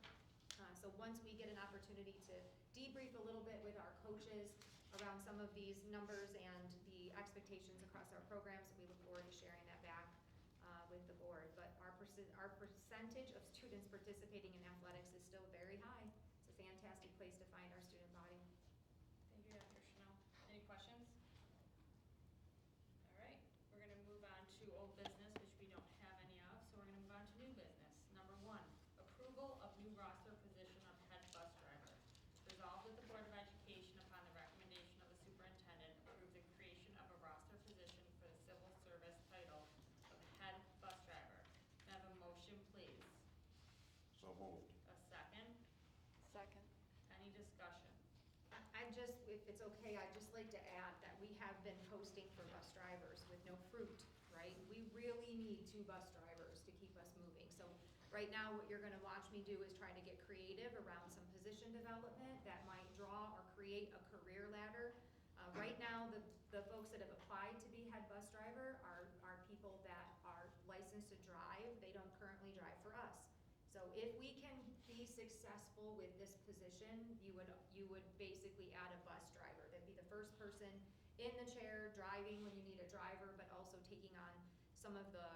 So once we get an opportunity to debrief a little bit with our coaches around some of these numbers and the expectations across our programs, we look forward to sharing that back with the board. But our percentage of students participating in athletics is still very high. It's a fantastic place to find our student body. Thank you, Dr. Chanel. Any questions? All right, we're going to move on to old business, which we don't have any of, so we're going to move on to new business. Number 1, approval of new roster position of head bus driver. Resolved that the Board of Education, upon the recommendation of the superintendent, approve the creation of a roster position for the civil service title of head bus driver. May I have a motion, please? So moved. A second? Second. Any discussion? If it's okay, I'd just like to add that we have been posting for bus drivers with no fruit, right? We really need 2 bus drivers to keep us moving. So right now, what you're gonna watch me do is try to get creative around some position development that might draw or create a career ladder. Right now, the folks that have applied to be head bus driver are people that are licensed to drive. They don't currently drive for us. So if we can be successful with this position, you would basically add a bus driver. That'd be the first person in the chair driving when you need a driver, but also taking on some of the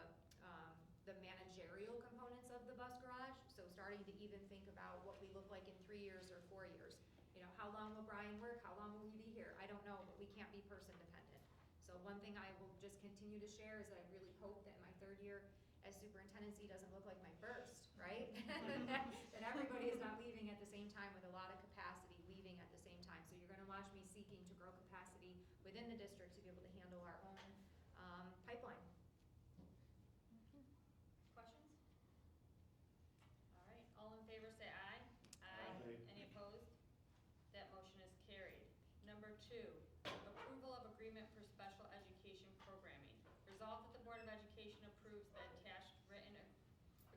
managerial components of the bus garage. So starting to even think about what we look like in 3 years or 4 years. You know, how long will Brian work? How long will he be here? I don't know, but we can't be person dependent. So one thing I will just continue to share is that I really hope that my 3rd year as superintendency doesn't look like my first, right? That everybody is not leaving at the same time with a lot of capacity leaving at the same time. So you're gonna watch me seeking to grow capacity within the district to be able to handle our own pipeline. Questions? All right, all in favor say aye. Aye. Any opposed? That motion is carried. Number 2, approval of agreement for special education programming. Resolved that the Board of Education approves the attached written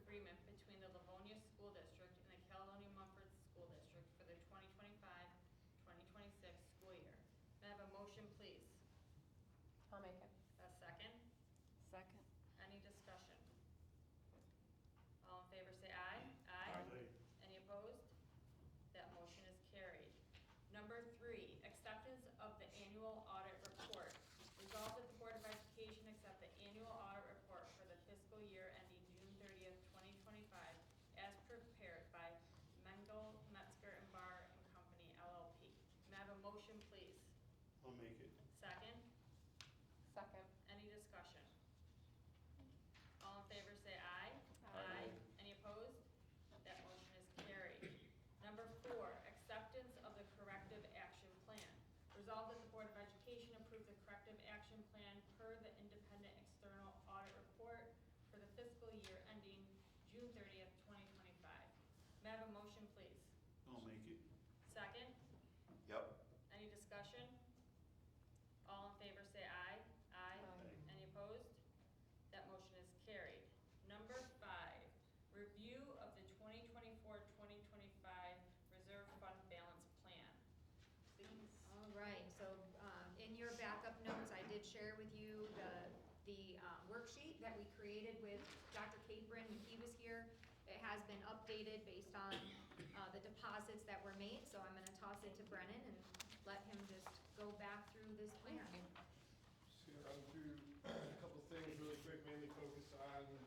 agreement between the Livonia School District and the Caledonia Mumford School District for the 2025-2026 school year. May I have a motion, please? I'll make it. A second? Second. Any discussion? All in favor say aye. Aye. Any opposed? That motion is carried. Number 3, acceptance of the annual audit report. Resolved that the Board of Education accept the annual audit report for the fiscal year ending June 30th, 2025, as prepared by Mengel, Metzger and Barr and Company, LLP. May I have a motion, please? I'll make it. Second? Second. Any discussion? All in favor say aye. Aye. Any opposed? That motion is carried. Number 4, acceptance of the corrective action plan. Resolved that the Board of Education approve the corrective action plan per the independent external audit report for the fiscal year ending June 30th, 2025. May I have a motion, please? I'll make it. Second? Yep. Any discussion? All in favor say aye. Aye. Any opposed? That motion is carried. Number 5, review of the 2024-2025 reserve fund balance plan. Please. All right, so in your backup notes, I did share with you the worksheet that we created with Dr. Capron when he was here. It has been updated based on the deposits that were made, so I'm gonna toss it to Brennan and let him just go back through this plan. Just gonna run through a couple things really quick, mainly focus on the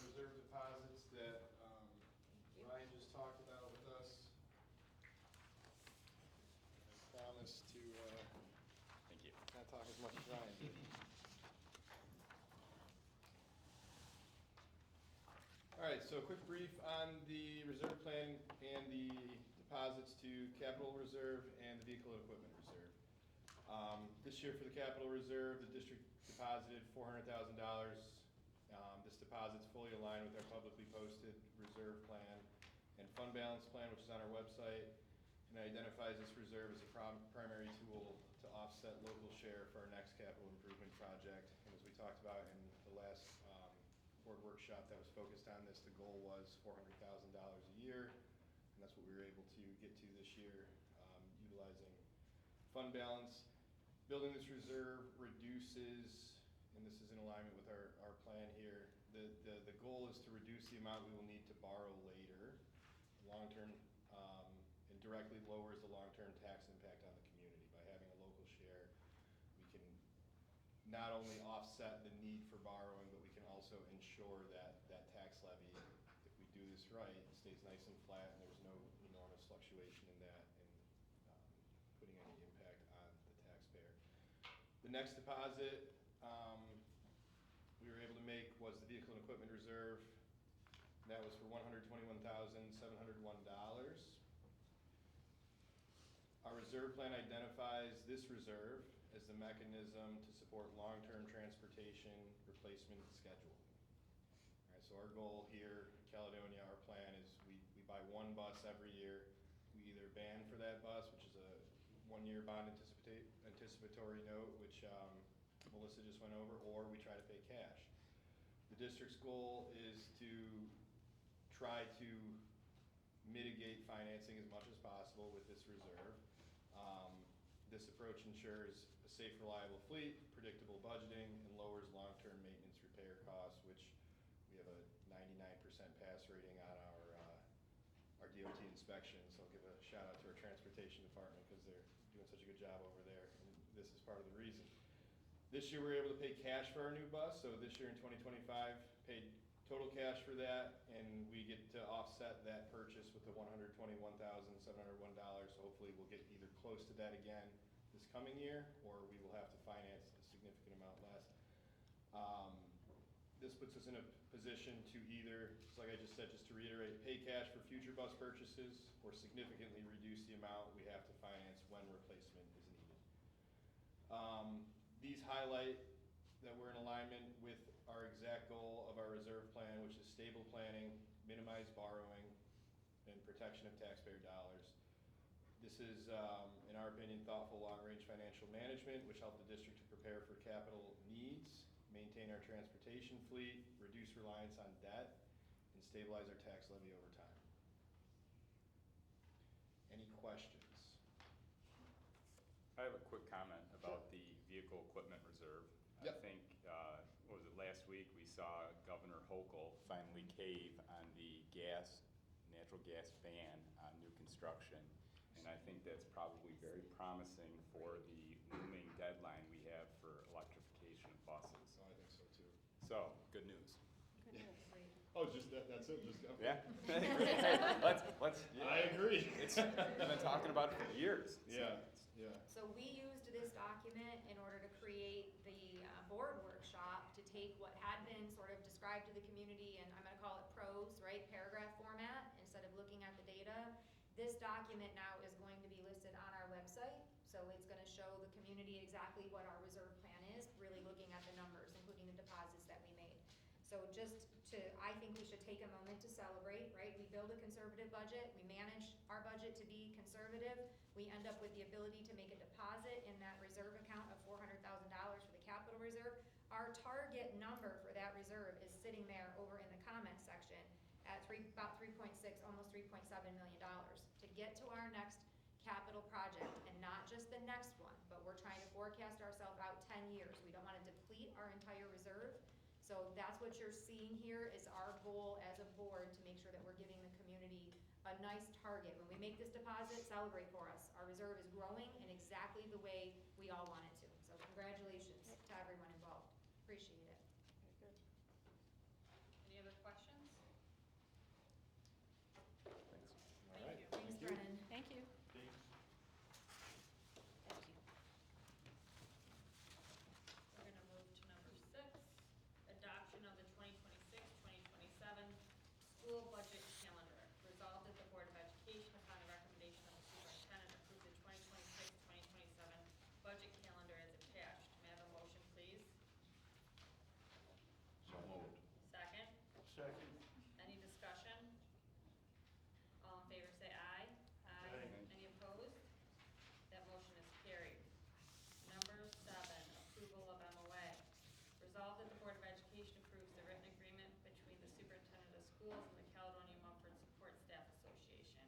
reserve deposits that Ryan just talked about with us. I promise to Thank you. not talk as much as Ryan did. All right, so a quick brief on the reserve plan and the deposits to capital reserve and the vehicle and equipment reserve. This year for the capital reserve, the district deposited $400,000. This deposit's fully aligned with our publicly posted reserve plan and fund balance plan, which is on our website, and identifies this reserve as a primary tool to offset local share for our next capital improvement project. And as we talked about in the last board workshop that was focused on this, the goal was $400,000 a year, and that's what we were able to get to this year, utilizing fund balance. Building this reserve reduces, and this is in alignment with our plan here, the goal is to reduce the amount we will need to borrow later, long-term, and directly lowers the long-term tax impact on the community. By having a local share, we can not only offset the need for borrowing, but we can also ensure that that tax levy, if we do this right, stays nice and flat and there's no enormous fluctuation in that and putting any impact on the taxpayer. The next deposit we were able to make was the vehicle and equipment reserve. That was for $121,701. Our reserve plan identifies this reserve as the mechanism to support long-term transportation replacement scheduling. All right, so our goal here in Caledonia, our plan is we buy one bus every year. We either ban for that bus, which is a one-year bond anticipatory note, which Melissa just went over, or we try to pay cash. The district's goal is to try to mitigate financing as much as possible with this reserve. This approach ensures a safe, reliable fleet, predictable budgeting, and lowers long-term maintenance repair costs, which we have a 99% pass rating on our DOT inspections. So I'll give a shout out to our transportation department because they're doing such a good job over there, and this is part of the reason. This year, we were able to pay cash for our new bus, so this year in 2025, paid total cash for that, and we get to offset that purchase with the $121,701, so hopefully we'll get either close to that again this coming year, or we will have to finance a significant amount less. This puts us in a position to either, just like I just said, just to reiterate, pay cash for future bus purchases, or significantly reduce the amount we have to finance when replacement is needed. These highlight that we're in alignment with our exact goal of our reserve plan, which is stable planning, minimize borrowing, and protection of taxpayer dollars. This is, in our opinion, thoughtful long-range financial management, which help the district to prepare for capital needs, maintain our transportation fleet, reduce reliance on debt, and stabilize our tax levy over time. Any questions? I have a quick comment about the vehicle equipment reserve. Yep. I think, what was it, last week, we saw Governor Hochul finally cave on the natural gas ban on new construction. And I think that's probably very promising for the looming deadline we have for electrification of buses. Oh, I think so too. So, good news. Oh, just that's it? Just, okay. Yeah. Let's. I agree. I've been talking about it for years. Yeah, yeah. So we used this document in order to create the board workshop to take what had been sort of described to the community, and I'm gonna call it prose, right, paragraph format, instead of looking at the data. This document now is going to be listed on our website, so it's gonna show the community exactly what our reserve plan is, really looking at the numbers, including the deposits that we made. So I think we should take a moment to celebrate, right? We build a conservative budget, we manage our budget to be conservative, we end up with the ability to make a deposit in that reserve account of $400,000 for the capital reserve. Our target number for that reserve is sitting there over in the comments section at about 3.6, almost $3.7 million. To get to our next capital project, and not just the next one, but we're trying to forecast ourselves out 10 years. We don't want to deplete our entire reserve. So that's what you're seeing here is our goal as a board to make sure that we're giving the community a nice target. When we make this deposit, celebrate for us. Our reserve is growing in exactly the way we all want it to. So congratulations to everyone involved. Appreciate it. Very good. Any other questions? Thanks. All right. Thank Thanks, you. Brennan. Thank you. Thanks. We're gonna move to number 6, adoption of the 2026-2027 school budget calendar. Resolved that the Board of Education, upon the recommendation of the superintendent, approve the 2026-2027 budget calendar as attached. May I have a motion, please? So moved. Second? Second. Any discussion? All in favor say aye. Aye. Any opposed? That motion is carried. Number 7, approval of MOA. Resolved that the Board of Education approves the written agreement between the superintendent of schools and the Caledonia Mumford Support Staff Association.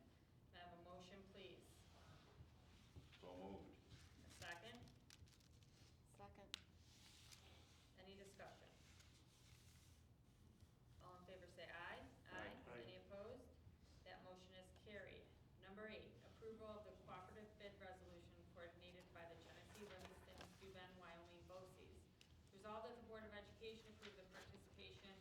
May I have a motion, please? So moved. A second? Second. Any discussion? All in favor say aye. Aye. Aye. Any opposed? That motion is carried. Number 8, approval of the cooperative bid resolution coordinated by the Genesee, Livingston, Steuben, Wyoming, BOCES. Resolved that the Board of Education approve the participation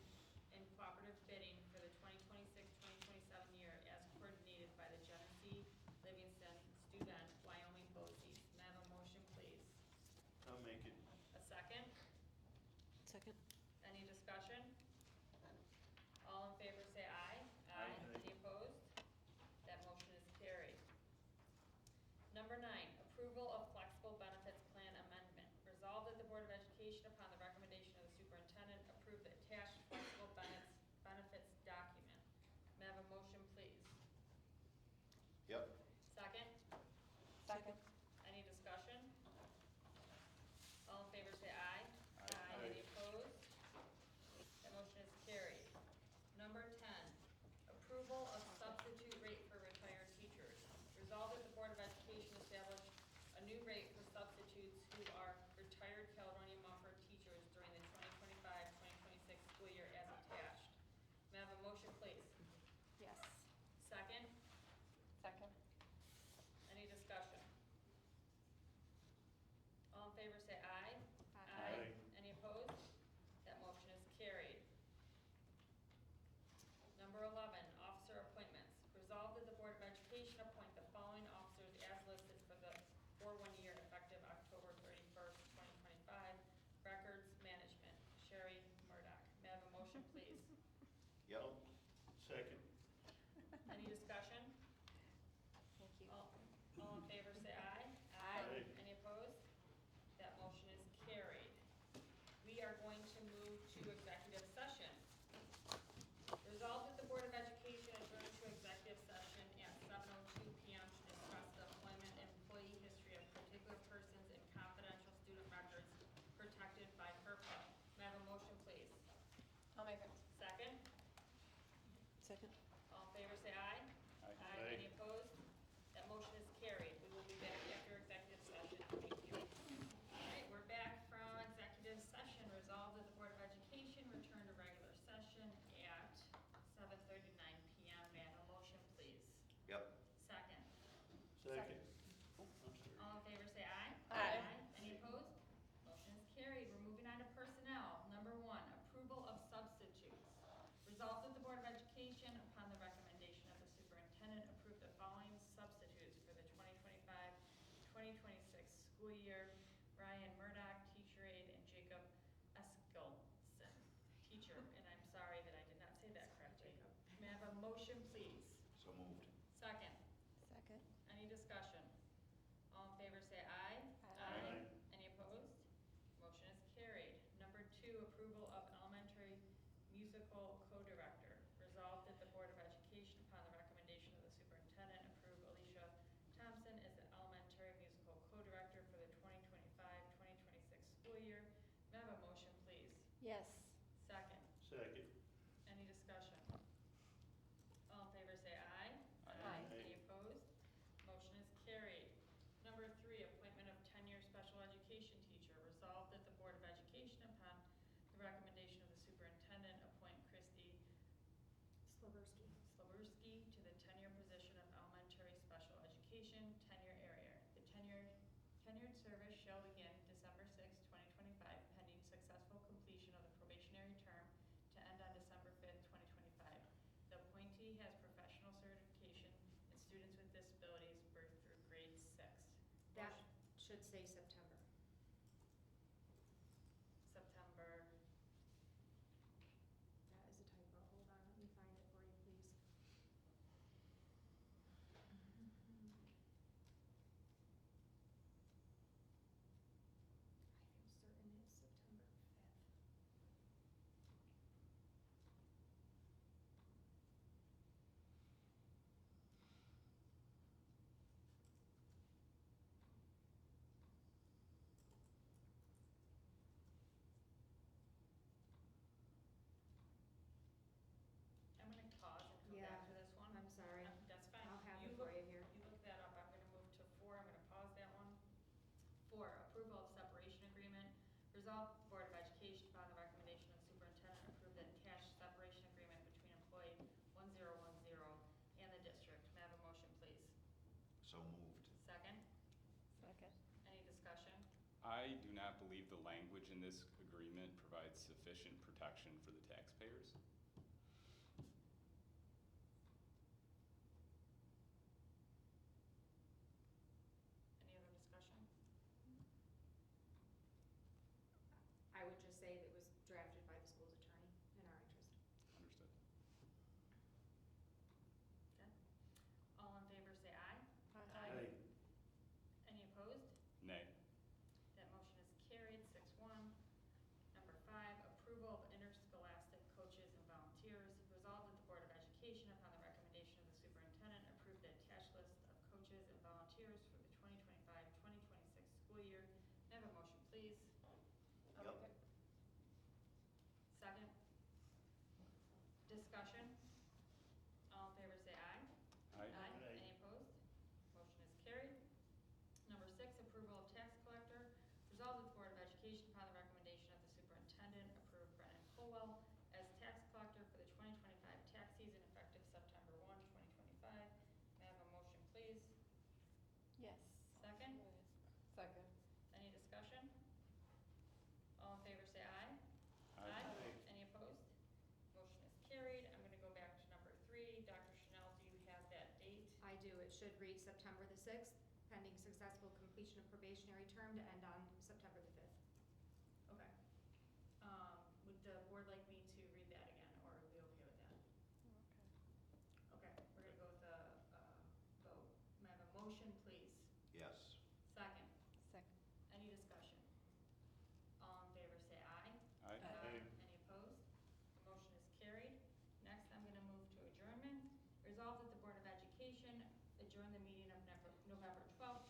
in cooperative bidding for the 2026-2027 year as coordinated by the Genesee, Livingston, Steuben, Wyoming, BOCES. May I have a motion, please? I'll make it. A second? Second. Any discussion? All in favor say aye. Aye. Any opposed? That motion is carried. Number 9, approval of flexible benefits plan amendment. Resolved that the Board of Education, upon the recommendation of the superintendent, approve the attached flexible benefits document. May I have a motion, please? Yep. Second? Second. Any discussion? All in favor say aye. Aye. Any opposed? That motion is carried. Number 10, Yep. Second. Any discussion? Thank you. All in favor, say aye. Aye. Any opposed? That motion is carried. We are going to move to executive session. Resolved that the Board of Education adjourn to executive session at 7:02 PM to discuss the employment and employee history of particular persons and confidential student records protected by FERPA. May I have a motion, please? I'll make it. Second? Second? All in favor, say aye. Aye. Any opposed? That motion is carried. We will be back after executive session. Thank you. All right, we're back from executive session. Resolved that the Board of Education return to regular session at 7:39 PM. May I have a motion, please? Yep. Second. Second. Oh, I'm sorry. All in favor, say aye. Aye. Any opposed? Motion is carried. We're moving on to personnel. Number 1, approval of substitutes. Resolved that the Board of Education, upon the recommendation of the superintendent, approve the following substitutes for the 2025-2026 school year: Ryan Murdoch, teacher aide, and Jacob Eskildsen, teacher. And I'm sorry that I did not say that correctly. May I have a motion, please? So moved. Second. Second. Any discussion? All in favor, say aye. Aye. Any opposed? Motion is carried. Number 2, approval of elementary musical co-director. Resolved that the Board of Education, upon the recommendation of the superintendent, approve Alicia Thompson as the elementary musical co-director for the 2025-2026 school year. May I have a motion, please? Yes. Second. Second. Any discussion? All in favor, say aye. Aye. Any opposed? Motion is carried. Number 3, appointment of tenure special education teacher. Resolved that the Board of Education, upon the recommendation of the superintendent, appoint Christy Sloversky. Slaversky to the tenure position of elementary special education tenure area. The tenured service shall begin December 6, 2025, pending successful completion of the probationary term to end on December 5th, 2025. The appointee has professional certification in students with disabilities birth through grade 6. That Motion- should say September. September, That is a typo. Hold on, let me find it for you, please. I feel certain it's September 5th. I'm going to pause and come Yeah, back to this one. I'm sorry. That's fine. I'll have You it for look- you here. You look that up. I'm going to move to 4. I'm going to pause that one. 4, approval of separation agreement. Resolved, the Board of Education, upon the recommendation of the superintendent, approve the attached separation agreement between employee 1010 and the district. May I have a motion, please? So moved. Second. Second. Any discussion? I do not believe the language in this agreement provides sufficient protection for the taxpayers. Any other discussion? I would just say that it was drafted by the school's attorney in our interest. Understood. Okay. All in favor, say aye. Aye. Any opposed? Nay. That motion is carried, 6-1. Number 5, approval of interscholastic coaches and volunteers. Resolved that the Board of Education, upon the recommendation of the superintendent, approve the attached list of coaches and volunteers for the 2025-2026 school year. May I have a motion, please? I'll Yep. make it. Second. Discussion. All in favor, say aye. Aye. Aye. Any opposed? Motion is carried. Number 6, approval of tax collector. Resolved that the Board of Education, upon the recommendation of the superintendent, approve Brennan Colwell as tax collector for the 2025 tax season effective September 1, 2025. May I have a motion, please? Yes. Second. Second. Any discussion? All in favor, say aye. Aye. Any opposed? Motion is carried. I'm going to go back to number 3. Dr. Chanel, do you have that date? I do. It should read September the 6th, pending successful completion of probationary term to end on September the 5th. Okay. Would the board like me to read that again, or are we okay with that? Yes. Second. Second. Any discussion? All in favor say aye. Aye. Aye. Any opposed? The motion is carried. Next, I'm going to move to adjournment. Resolved that the Board of Education adjourn the meeting of November 12th,